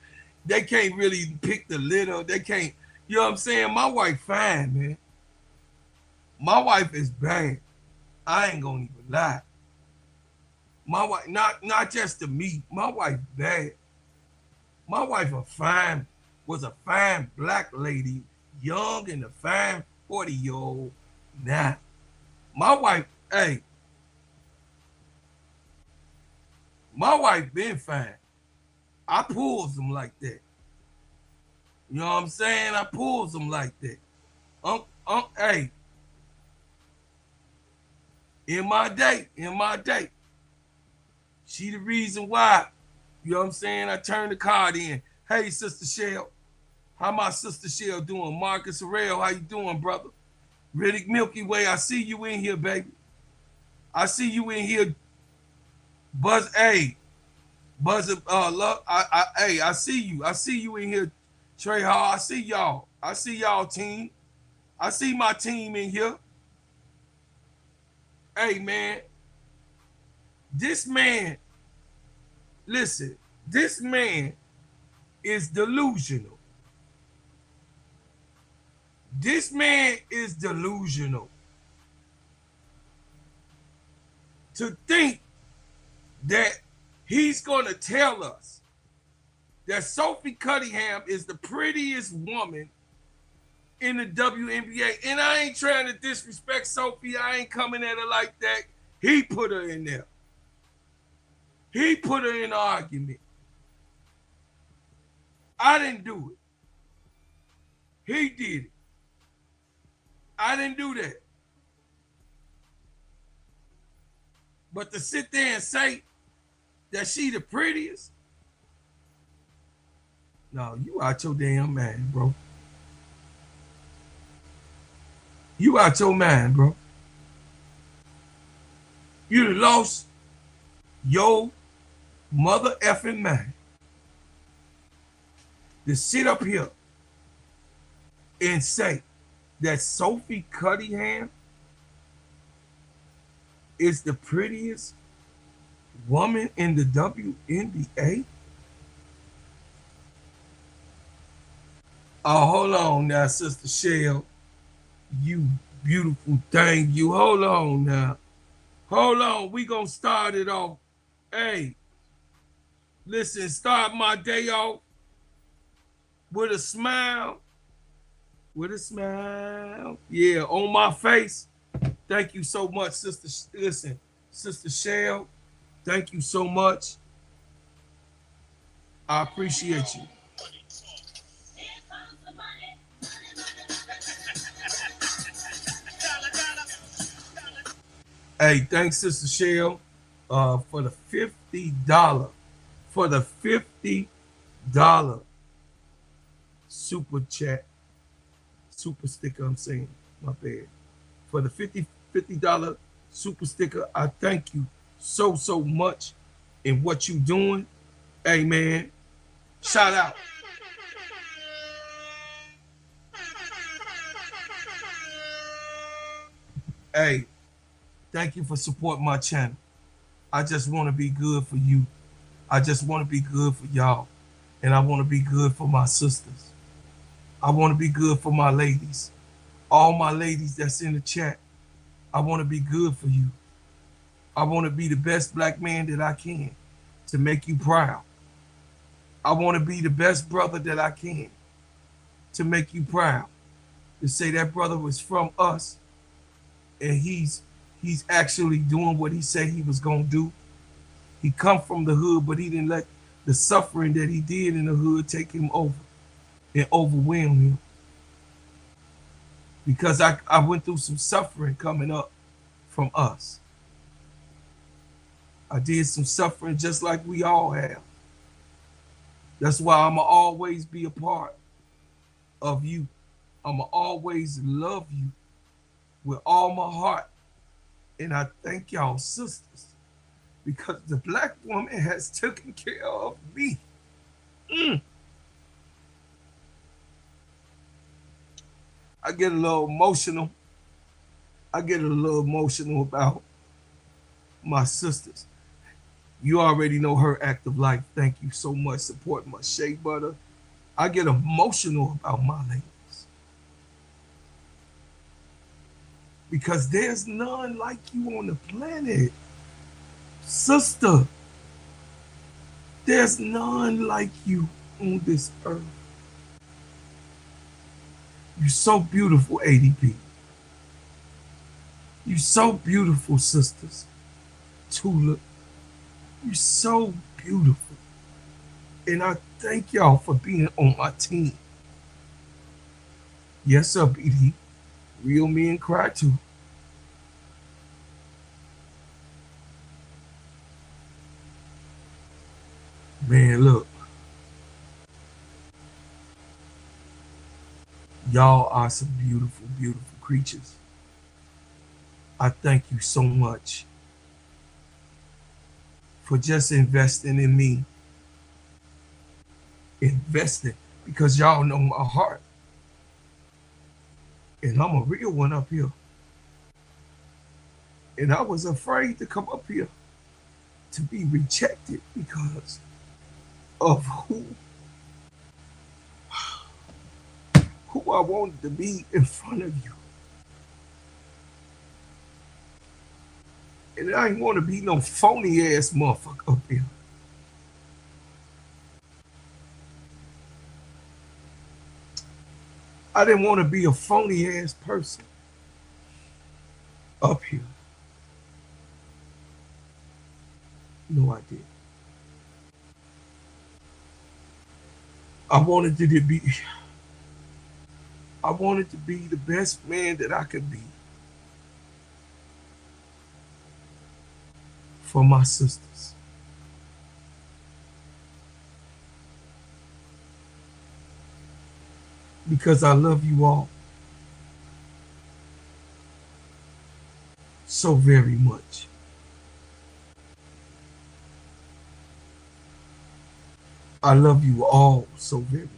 they can't really pick the litter. They can't, you know what I'm saying? My wife fine, man. My wife is bad. I ain't gonna even lie. My wife, not just to me, my wife bad. My wife was a fine black lady, young and a fine 40-year-old. Nah. My wife, hey, my wife been fine. I pulls them like that. You know what I'm saying? I pulls them like that. Hey, in my day, she the reason why, you know what I'm saying, I turned the card in. Hey, Sister Shell. How my Sister Shell doing? Marcus Harrell, how you doing, brother? Riddick Milky Way, I see you in here, baby. I see you in here. Buzz, hey, love, I see you. I see you in here, Trey Hall. I see y'all. I see y'all, team. I see my team in here. Hey, man. This man, listen, this man is delusional. This man is delusional. To think that he's going to tell us that Sophie Cunningham is the prettiest woman in the WNBA. And I ain't trying to disrespect Sophie. I ain't coming at her like that. He put her in there. He put her in the argument. I didn't do it. He did it. I didn't do that. But to sit there and say that she the prettiest, no, you out your damn mind, bro. You out your mind, bro. You done lost your mother effing mind to sit up here and say that Sophie Cunningham is the prettiest woman in the WNBA? Oh, hold on now, Sister Shell. You beautiful thing. You hold on now. Hold on. We gonna start it off. Hey, listen, start my day off with a smile. With a smile. Yeah, on my face. Thank you so much, Sister. Listen, Sister Shell, thank you so much. I appreciate you. Hey, thanks, Sister Shell, for the $50. For the $50 super chat. Super sticker, I'm saying. My bad. For the $50 super sticker, I thank you so much in what you doing. Hey, man, shout out. Hey, thank you for supporting my channel. I just want to be good for you. I just want to be good for y'all. And I want to be good for my sisters. I want to be good for my ladies. All my ladies that's in the chat, I want to be good for you. I want to be the best black man that I can to make you proud. I want to be the best brother that I can to make you proud. To say that brother was from us and he's He's actually doing what he said he was going to do. He come from the hood, but he didn't let the suffering that he did in the hood take him over and overwhelm him. Because I went through some suffering coming up from us. I did some suffering just like we all have. That's why I'm going to always be a part of you. I'm going to always love you with all my heart. And I thank y'all sisters because the black woman has taken care of me. I get a little emotional. I get a little emotional about my sisters. You already know her active life. Thank you so much. Support my shea butter. I get emotional about my ladies. Because there's none like you on the planet. Sister, there's none like you on this earth. You're so beautiful, ADP. You're so beautiful, sisters. Tulip, you're so beautiful. And I thank y'all for being on my team. Yes, sir, BD. Real men cry too. Man, look. Y'all are some beautiful, beautiful creatures. I thank you so much for just investing in me. Investing because y'all know my heart. And I'm a real one up here. And I was afraid to come up here to be rejected because of who I wanted to be in front of you. And I ain't want to be no phony ass motherfucker up here. I didn't want to be a phony ass person up here. No, I did. I wanted to be the best man that I could be for my sisters. Because I love you all so very much. I love you all so very much.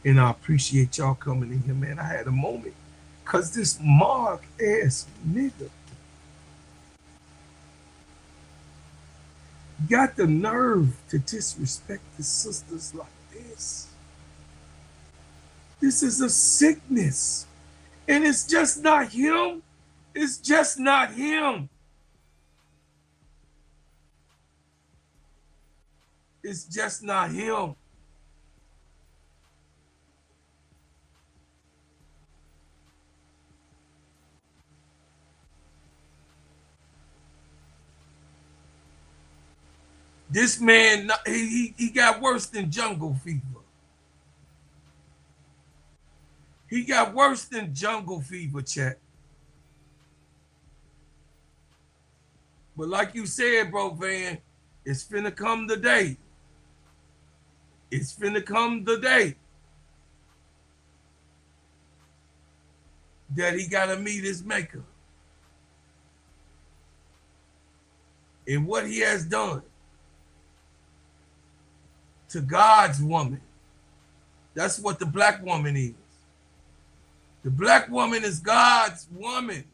And I appreciate y'all coming in here, man. I had a moment. Because this Mark ass nigga got the nerve to disrespect the sisters like this. This is a sickness. And it's just not him. It's just not him. It's just not him. This man, he got worse than jungle fever. He got worse than jungle fever, chat. But like you said, bro, Van, it's finna come the day. It's finna come the day that he gotta meet his maker. And what he has done to God's woman. That's what the black woman is. The black woman is God's woman.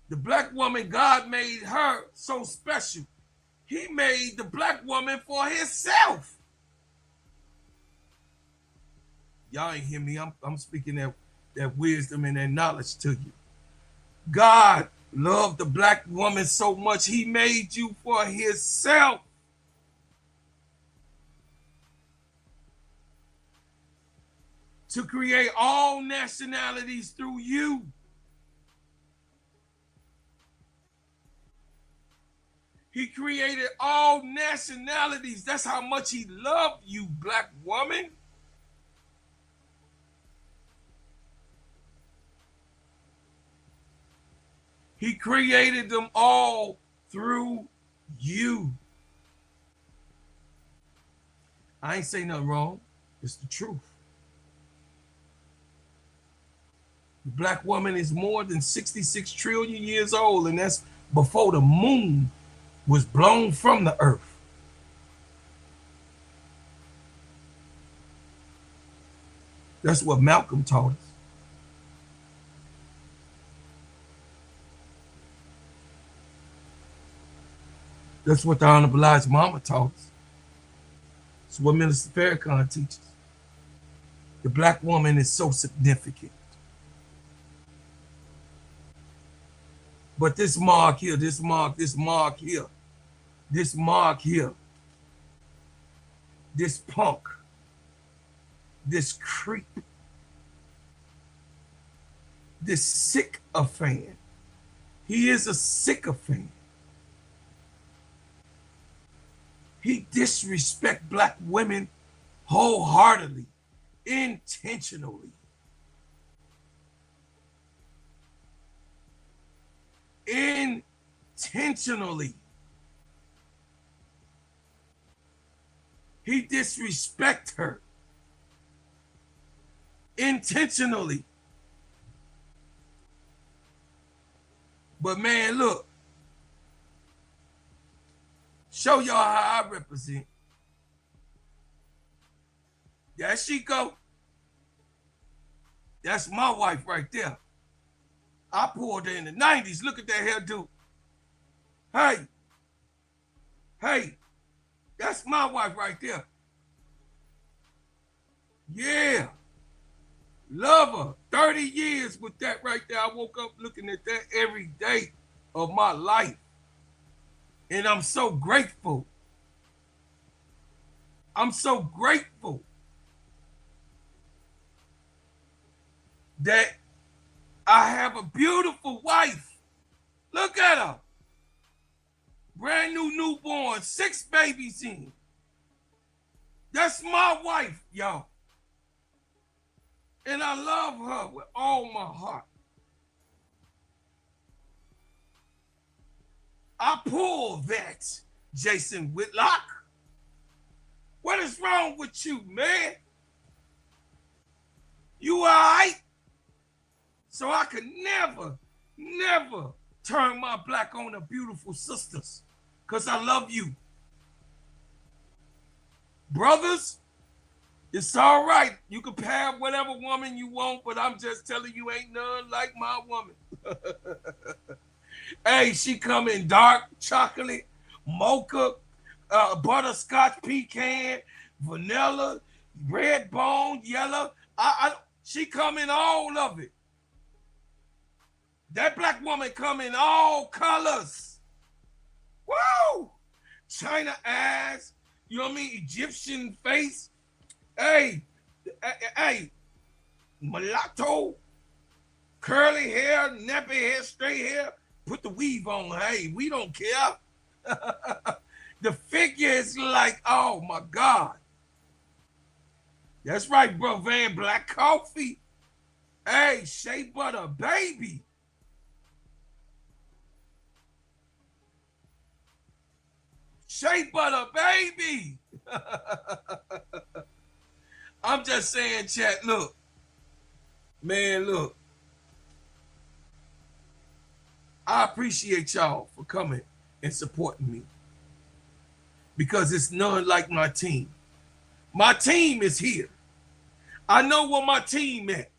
The black woman, God made her so special. He made the black woman for himself. Y'all ain't hear me. I'm speaking that wisdom and that knowledge to you. God loved the black woman so much, he made you for himself. To create all nationalities through you. He created all nationalities. That's how much he loved you, black woman. He created them all through you. I ain't say nothing wrong. It's the truth. The black woman is more than 66 trillion years old, and that's before the moon was blown from the earth. That's what Malcolm taught us. That's what the Honorable Elijah Mama taught us. That's what Minister Farrakhan teaches. The black woman is so significant. But this mark here, this mark here, this punk, this creep, this sycophant. He is a sycophant. He disrespects black women wholeheartedly, intentionally. Intentionally. He disrespects her. Intentionally. But man, look. Show y'all how I represent. There she go. That's my wife right there. I pulled her in the 90s. Look at that hairdo. Hey, that's my wife right there. Yeah. Love her. 30 years with that right there. I woke up looking at that every day of my life. And I'm so grateful. I'm so grateful that I have a beautiful wife. Look at her. Brand new newborn, 6 babies in. That's my wife, y'all. And I love her with all my heart. I pulled that, Jason Whitlock. What is wrong with you, man? You all right? So I could never turn my back on the beautiful sisters, because I love you. Brothers, it's all right. You can have whatever woman you want, but I'm just telling you, ain't none like my woman. Hey, she come in dark chocolate, mocha, butterscotch pecan, vanilla, red bone, yellow. She come in all of it. That black woman come in all colors. Woo! China eyes, you know what I mean? Egyptian face. Hey, mulatto, curly hair, nappy hair, straight hair. Put the weave on. Hey, we don't care. The figure is like, oh my God. That's right, bro, Van. Black coffee. Hey, shea butter, baby. Shea butter, baby. I'm just saying, chat, look. Man, look. I appreciate y'all for coming and supporting me, because it's none like my team. My team is here. I know where my team at.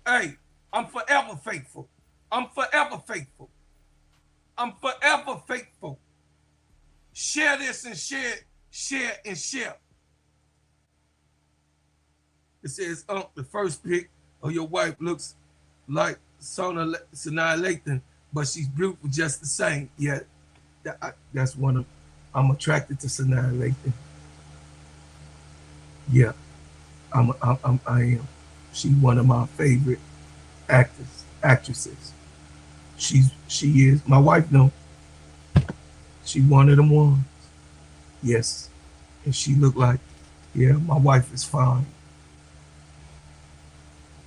Hey, I'm forever faithful. I'm forever faithful. I'm forever faithful. Share this and share and share. It says, the first pic of your wife looks like Sanaa Lathan, but she's beautiful just the same. Yeah, that's one of, I'm attracted to Sanaa Lathan. Yeah, I am. She's one of my favorite actresses. She is. My wife knows. She one of them ones. Yes. And she looked like, yeah, my wife is fine.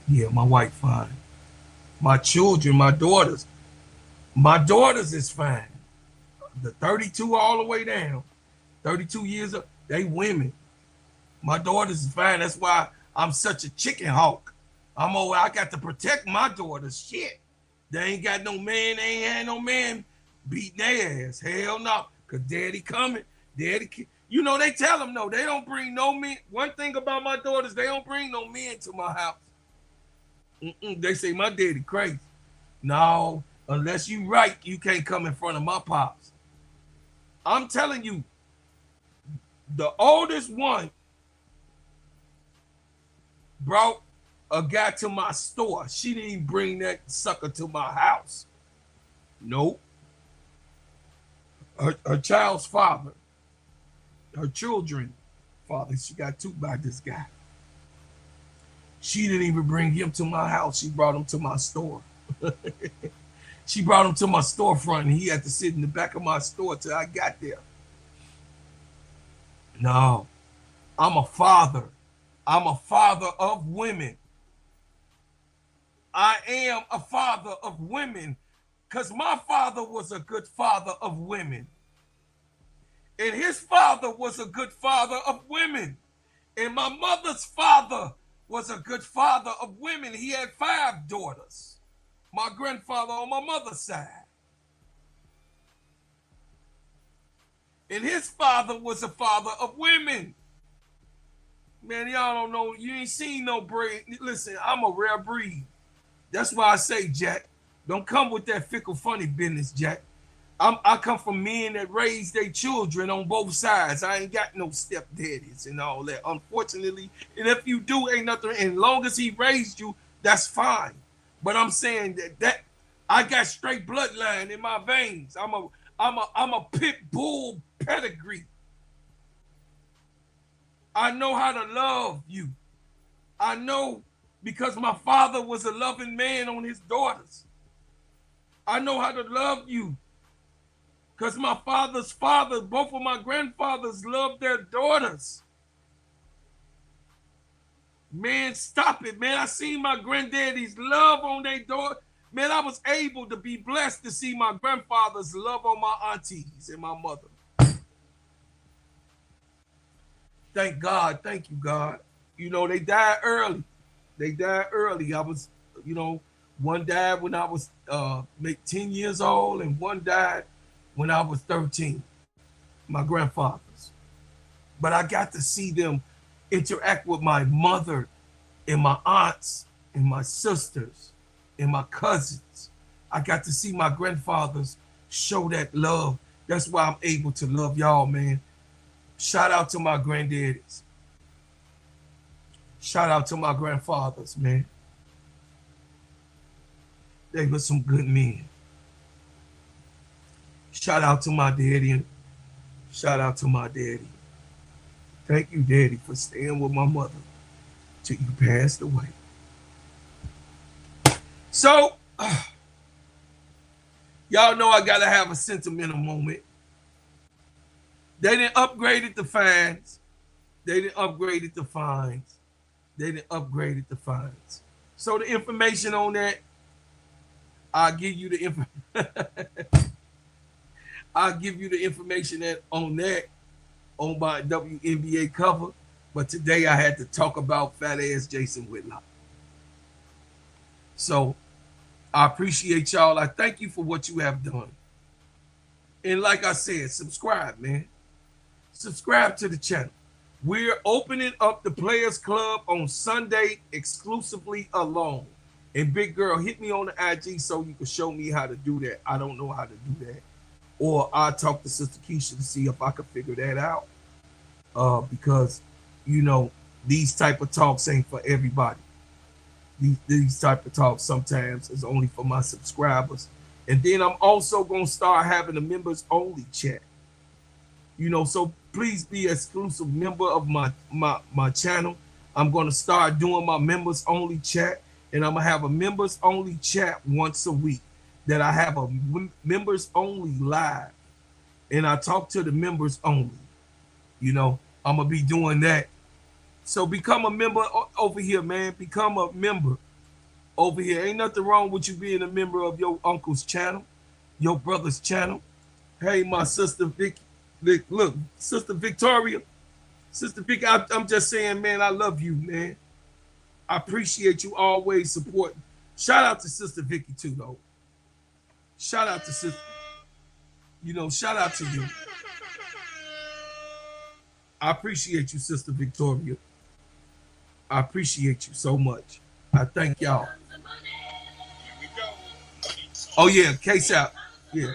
Yeah, my wife fine. My children, my daughters is fine. The 32 all the way down, 32 years old, they women. My daughters is fine. That's why I'm such a chicken hawk. I got to protect my daughters. Shit. They ain't got no man, they ain't had no man beating their ass. Hell no. Cause daddy coming. You know, they tell them no, they don't bring no men. One thing about my daughters, they don't bring no men to my house. They say my daddy crazy. No, unless you right, you can't come in front of my pops. I'm telling you, the oldest one brought a guy to my store. She didn't even bring that sucker to my house. Nope. Her child's father, her children's father, she got two by this guy. She didn't even bring him to my house. She brought him to my store. She brought him to my storefront, and he had to sit in the back of my store till I got there. No, I'm a father. I'm a father of women. I am a father of women because my father was a good father of women. And his father was a good father of women. And my mother's father was a good father of women. He had 5 daughters. My grandfather on my mother's side. And his father was a father of women. Man, y'all don't know. You ain't seen no breed. Listen, I'm a rare breed. That's why I say, Jack, don't come with that fickle funny business, Jack. I come from men that raise their children on both sides. I ain't got no stepdaddies and all that, unfortunately. And if you do, ain't nothing. And long as he raised you, that's fine. But I'm saying that I got straight bloodline in my veins. I'm a pit bull pedigree. I know how to love you. I know because my father was a loving man on his daughters. I know how to love you because my father's father, both of my grandfathers loved their daughters. Man, stop it, man. I seen my granddaddy's love on their daughter. Man, I was able to be blessed to see my grandfather's love on my aunties and my mother. Thank God. Thank you, God. You know, they died early. I was, one died when I was 10 years old, and one died when I was 13, my grandfathers. But I got to see them interact with my mother and my aunts and my sisters and my cousins. I got to see my grandfathers show that love. That's why I'm able to love y'all, man. Shout out to my granddaddies. Shout out to my grandfathers, man. They were some good men. Shout out to my daddy and shout out to my daddy. Thank you, Daddy, for staying with my mother till you passed away. So, y'all know I gotta have a sentimental moment. They didn't upgrade it to fines. They didn't upgrade it to fines. They didn't upgrade it to fines. So the information on that, I'll give you the information on my WNBA cover. But today I had to talk about fat ass Jason Whitlock. So I appreciate y'all. I thank you for what you have done. And like I said, subscribe, man. Subscribe to the channel. We're opening up the Players Club on Sunday exclusively alone. And Big Girl, hit me on the IG so you can show me how to do that. I don't know how to do that. Or I'll talk to Sister Keisha to see if I can figure that out. Because, these type of talks ain't for everybody. These type of talks sometimes is only for my subscribers. And then I'm also going to start having a members only chat. So please be an exclusive member of my channel. I'm going to start doing my members only chat, and I'm going to have a members only chat once a week that I have a members only live. and I talk to the members only. You know, I'm gonna be doing that. So become a member over here, man. Become a member over here. Ain't nothing wrong with you being a member of your uncle's channel, your brother's channel. Hey, my sister Vicky, look, Sister Victoria, Sister Vicky, I'm just saying, man, I love you, man. I appreciate you always supporting. Shout out to Sister Vicky too, though. Shout out to Sister, shout out to you. I appreciate you, Sister Victoria. I appreciate you so much. I thank y'all. Oh yeah, case out. Yeah.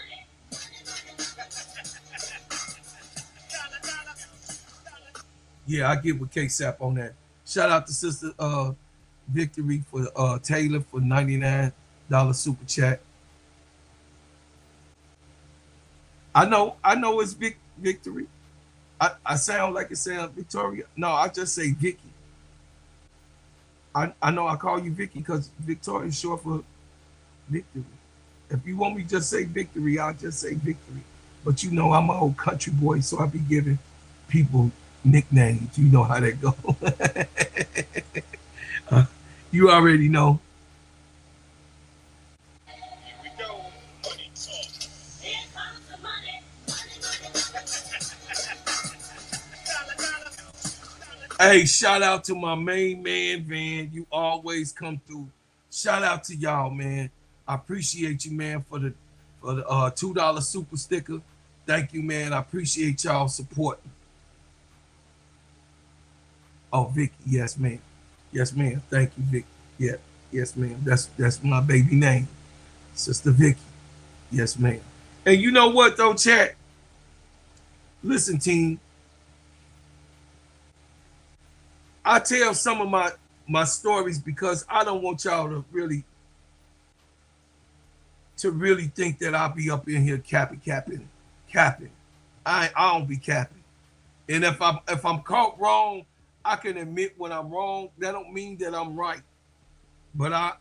Yeah, I get with KSAP on that. Shout out to Sister Victory for Taylor for $99 super chat. I know it's Victory. I sound like it sounds Victoria. No, I just say Vicky. I know I call you Vicky because Victoria is short for Victory. If you want me to just say Victory, I'll just say Victory. But you know I'm an old country boy, so I be giving people nicknames. You know how that go. You already know. Hey, shout out to my main man, Van. You always come through. Shout out to y'all, man. I appreciate you, man, for the $2 super sticker. Thank you, man. I appreciate y'all support. Oh, Vicky, yes, ma'am. Yes, ma'am. Thank you, Vicky. Yeah, yes, ma'am. That's my baby name, Sister Vicky. Yes, ma'am. And you know what, though, chat? Listen, team. I tell some of my stories because I don't want y'all to really think that I'll be up in here capping. I don't be capping. And if I'm caught wrong, I can admit when I'm wrong. That don't mean that I'm right. But I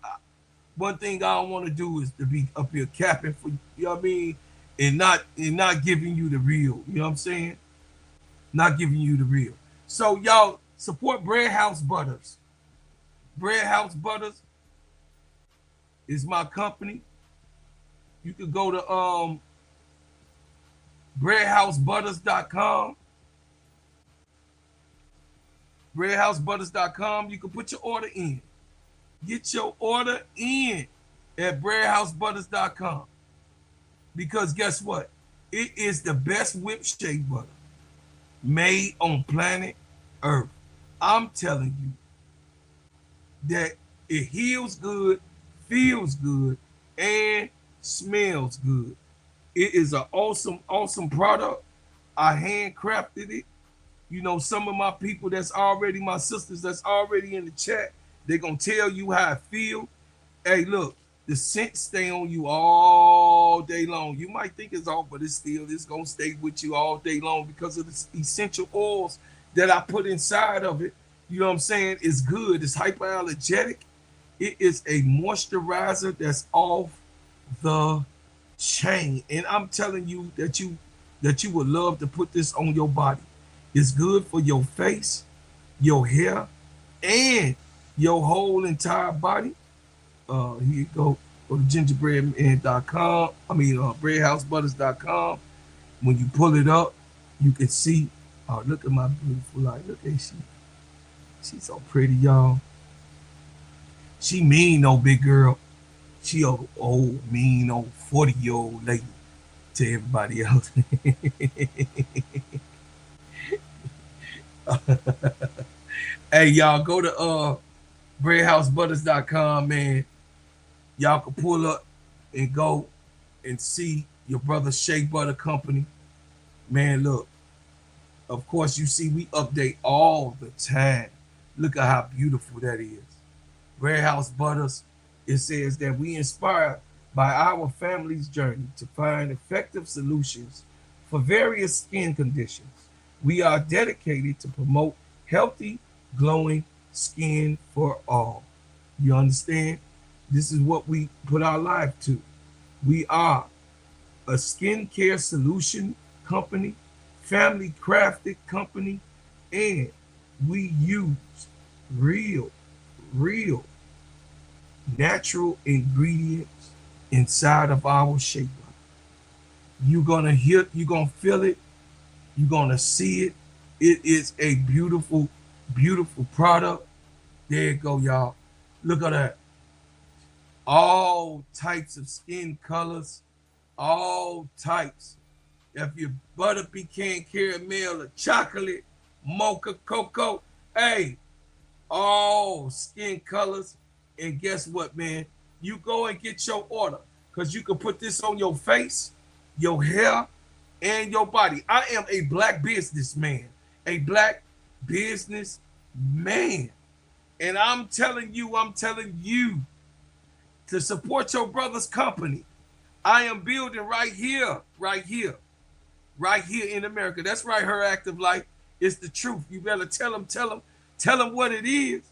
one thing I don't want to do is to be up here capping for, you know what I mean, and not giving you the real. You know what I'm saying? Not giving you the real. So y'all support Bread House Butters. Bread House Butters is my company. You could go to breadhousebutters.com. breadhousebutters.com. You can put your order in. Get your order in at breadhousebutters.com. Because guess what? It is the best whipped shea butter made on planet Earth. I'm telling you that it heals good, feels good, and smells good. It is an awesome product. I handcrafted it. You know, some of my people that's already, my sisters that's already in the chat, they're going to tell you how I feel. Hey, look, the scent stay on you all day long. You might think it's off, but it's going to stay with you all day long because of the essential oils that I put inside of it. You know what I'm saying? It's good. It's hypoallergenic. It is a moisturizer that's off the chain. And I'm telling you that you would love to put this on your body. It's good for your face, your hair, and your whole entire body. Here you go. Go to gingerbreadman.com. breadhousebutters.com. When you pull it up, you can see. Oh, look at my beautiful light. Look at she. She's so pretty, y'all. She mean, no big girl. She a old, mean, old 40-year-old lady to everybody else. Hey, y'all, go to breadhousebutters.com, man. Y'all can pull up and go and see your brother Shea Butter Company. Man, look. Of course, you see we update all the time. Look at how beautiful that is. Bread House Butters, it says that we inspired by our family's journey to find effective solutions for various skin conditions. We are dedicated to promote healthy, glowing skin for all. You understand? This is what we put our life to. We are a skincare solution company, family crafted company, and we use real natural ingredients inside of our shea butter. You're gonna feel it, you're gonna see it. It is a beautiful, beautiful product. There you go, y'all. Look at that. All types of skin colors, all types. If you're butter pecan, caramel, or chocolate, mocha, cocoa, hey, all skin colors. And guess what, man? You go and get your order, because you can put this on your face, your hair, and your body. I am a black businessman, and I'm telling you to support your brother's company. I am building right here in America. That's right, Her Active Life. It's the truth. You better tell them what it is.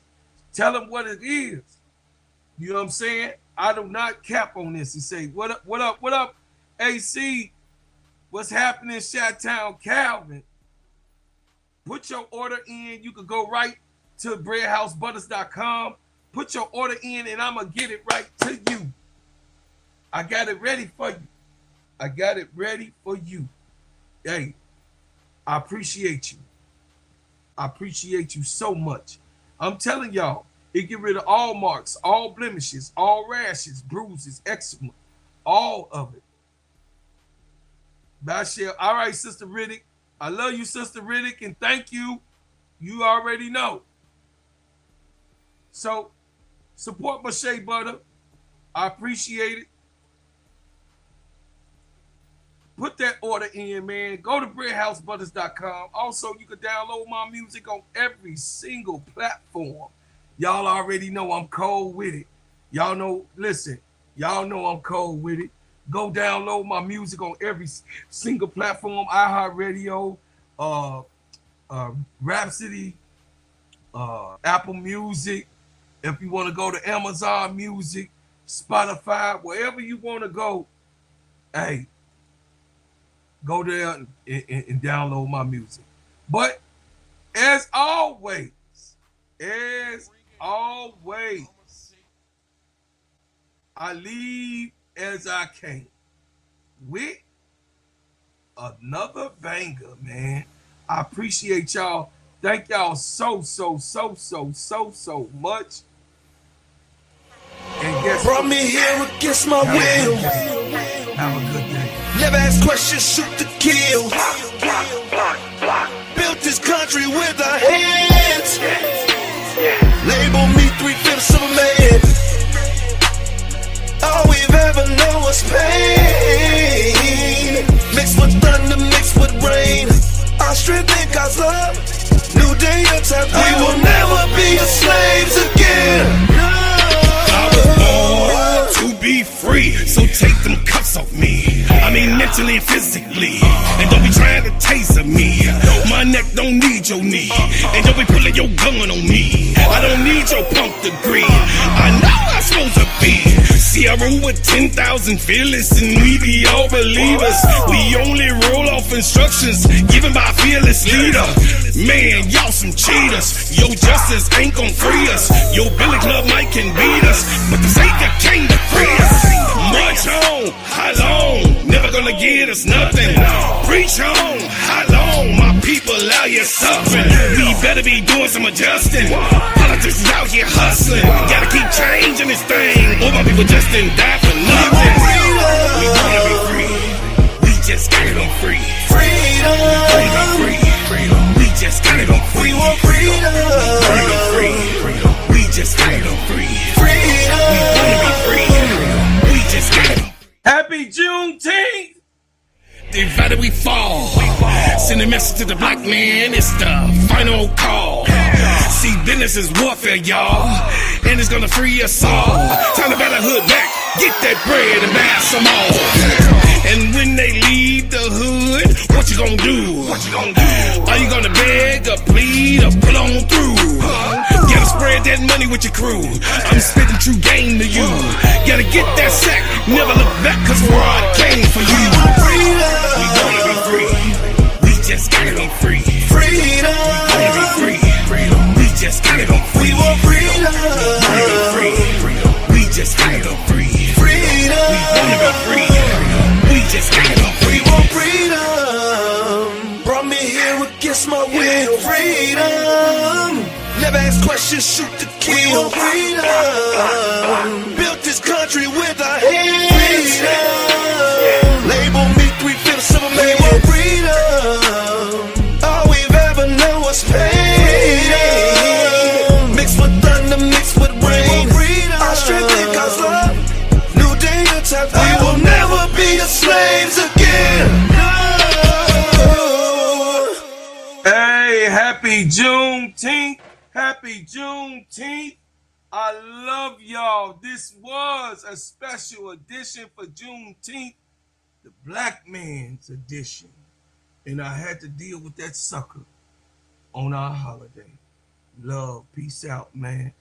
Tell them what it is. You know what I'm saying? I do not cap on this and say, what up, AC? What's happening, Chi-Town, Calvin? Put your order in. You can go right to breadhousebutters.com. Put your order in, and I'm going to get it right to you. I got it ready for you. Hey, I appreciate you. I appreciate you so much. I'm telling y'all, it get rid of all marks, all blemishes, all rashes, bruises, eczema, all of it. Bashir, all right, Sister Riddick. I love you, Sister Riddick, and thank you. You already know. So, support my shea butter. I appreciate it. Put that order in, man. Go to breadhousebutters.com. Also, you can download my music on every single platform. Y'all already know I'm cold with it. Y'all know I'm cold with it. Go download my music on every single platform. iHeartRadio, Rhapsody, Apple Music. If you want to go to Amazon Music, Spotify, wherever you want to go, hey, go there and download my music. But as always, I leave as I came with another banger, man. I appreciate y'all. Thank y'all so much. And guess Brought me here against my will. Have a good day. Never ask questions, shoot to kill. Built this country with our hands. Label me 3/5 of a man. All we've ever known was pain. Mixed with thunder, mixed with rain. Our strength and God's love. New day, new time. We will never be slaves again. I was born to be free, so take them cuffs off me. I mean mentally and physically. And don't be trying to taser me. My neck don't need your knee. And don't be pulling your gun on me. I don't need your punk degree. I know I'm supposed to be. See, I roll with 10,000 fearless, and we be all believers. We only roll off instructions given by a fearless leader. Man, y'all some cheaters. Your justice ain't gon' free us. Your Billy Club might can beat us, but the Savior came to free us. March on, how long? Never gonna get us nothing. Preach on, how long? My people out here suffering. We better be doing some adjusting. Politics is out here hustling. Gotta keep changing this thing, or my people just didn't die for nothing. We wanna be free. We just gotta go free. Freedom. We just gotta go free. We want freedom. We just gotta go free. Freedom. We wanna be free. We just gotta go. Happy Juneteenth. Divided we fall. Send a message to the black man. It's the final call. See, business is warfare, y'all, and it's gonna free us all. Time to battle hood back. Get that bread and buy some more. And when they leave the hood, what you gonna do? Are you gonna beg or plead or pull on through? Gotta spread that money with your crew. I'm spitting true game to you. Gotta get that sack, never look back, cause where I came for you. We gonna be free. questions, shoot the kill. We want freedom. Built this country with our hands. Freedom. Label me 3/5 of a man. We want freedom. All we've ever known was pain. Mixed with thunder, mixed with rain. Our strength in God's love. New day and time. We will never be the slaves again. Hey, happy Juneteenth. Happy Juneteenth. I love y'all. This was a special edition for Juneteenth, the black man's edition. And I had to deal with that sucker on our holiday. Love. Peace out, man.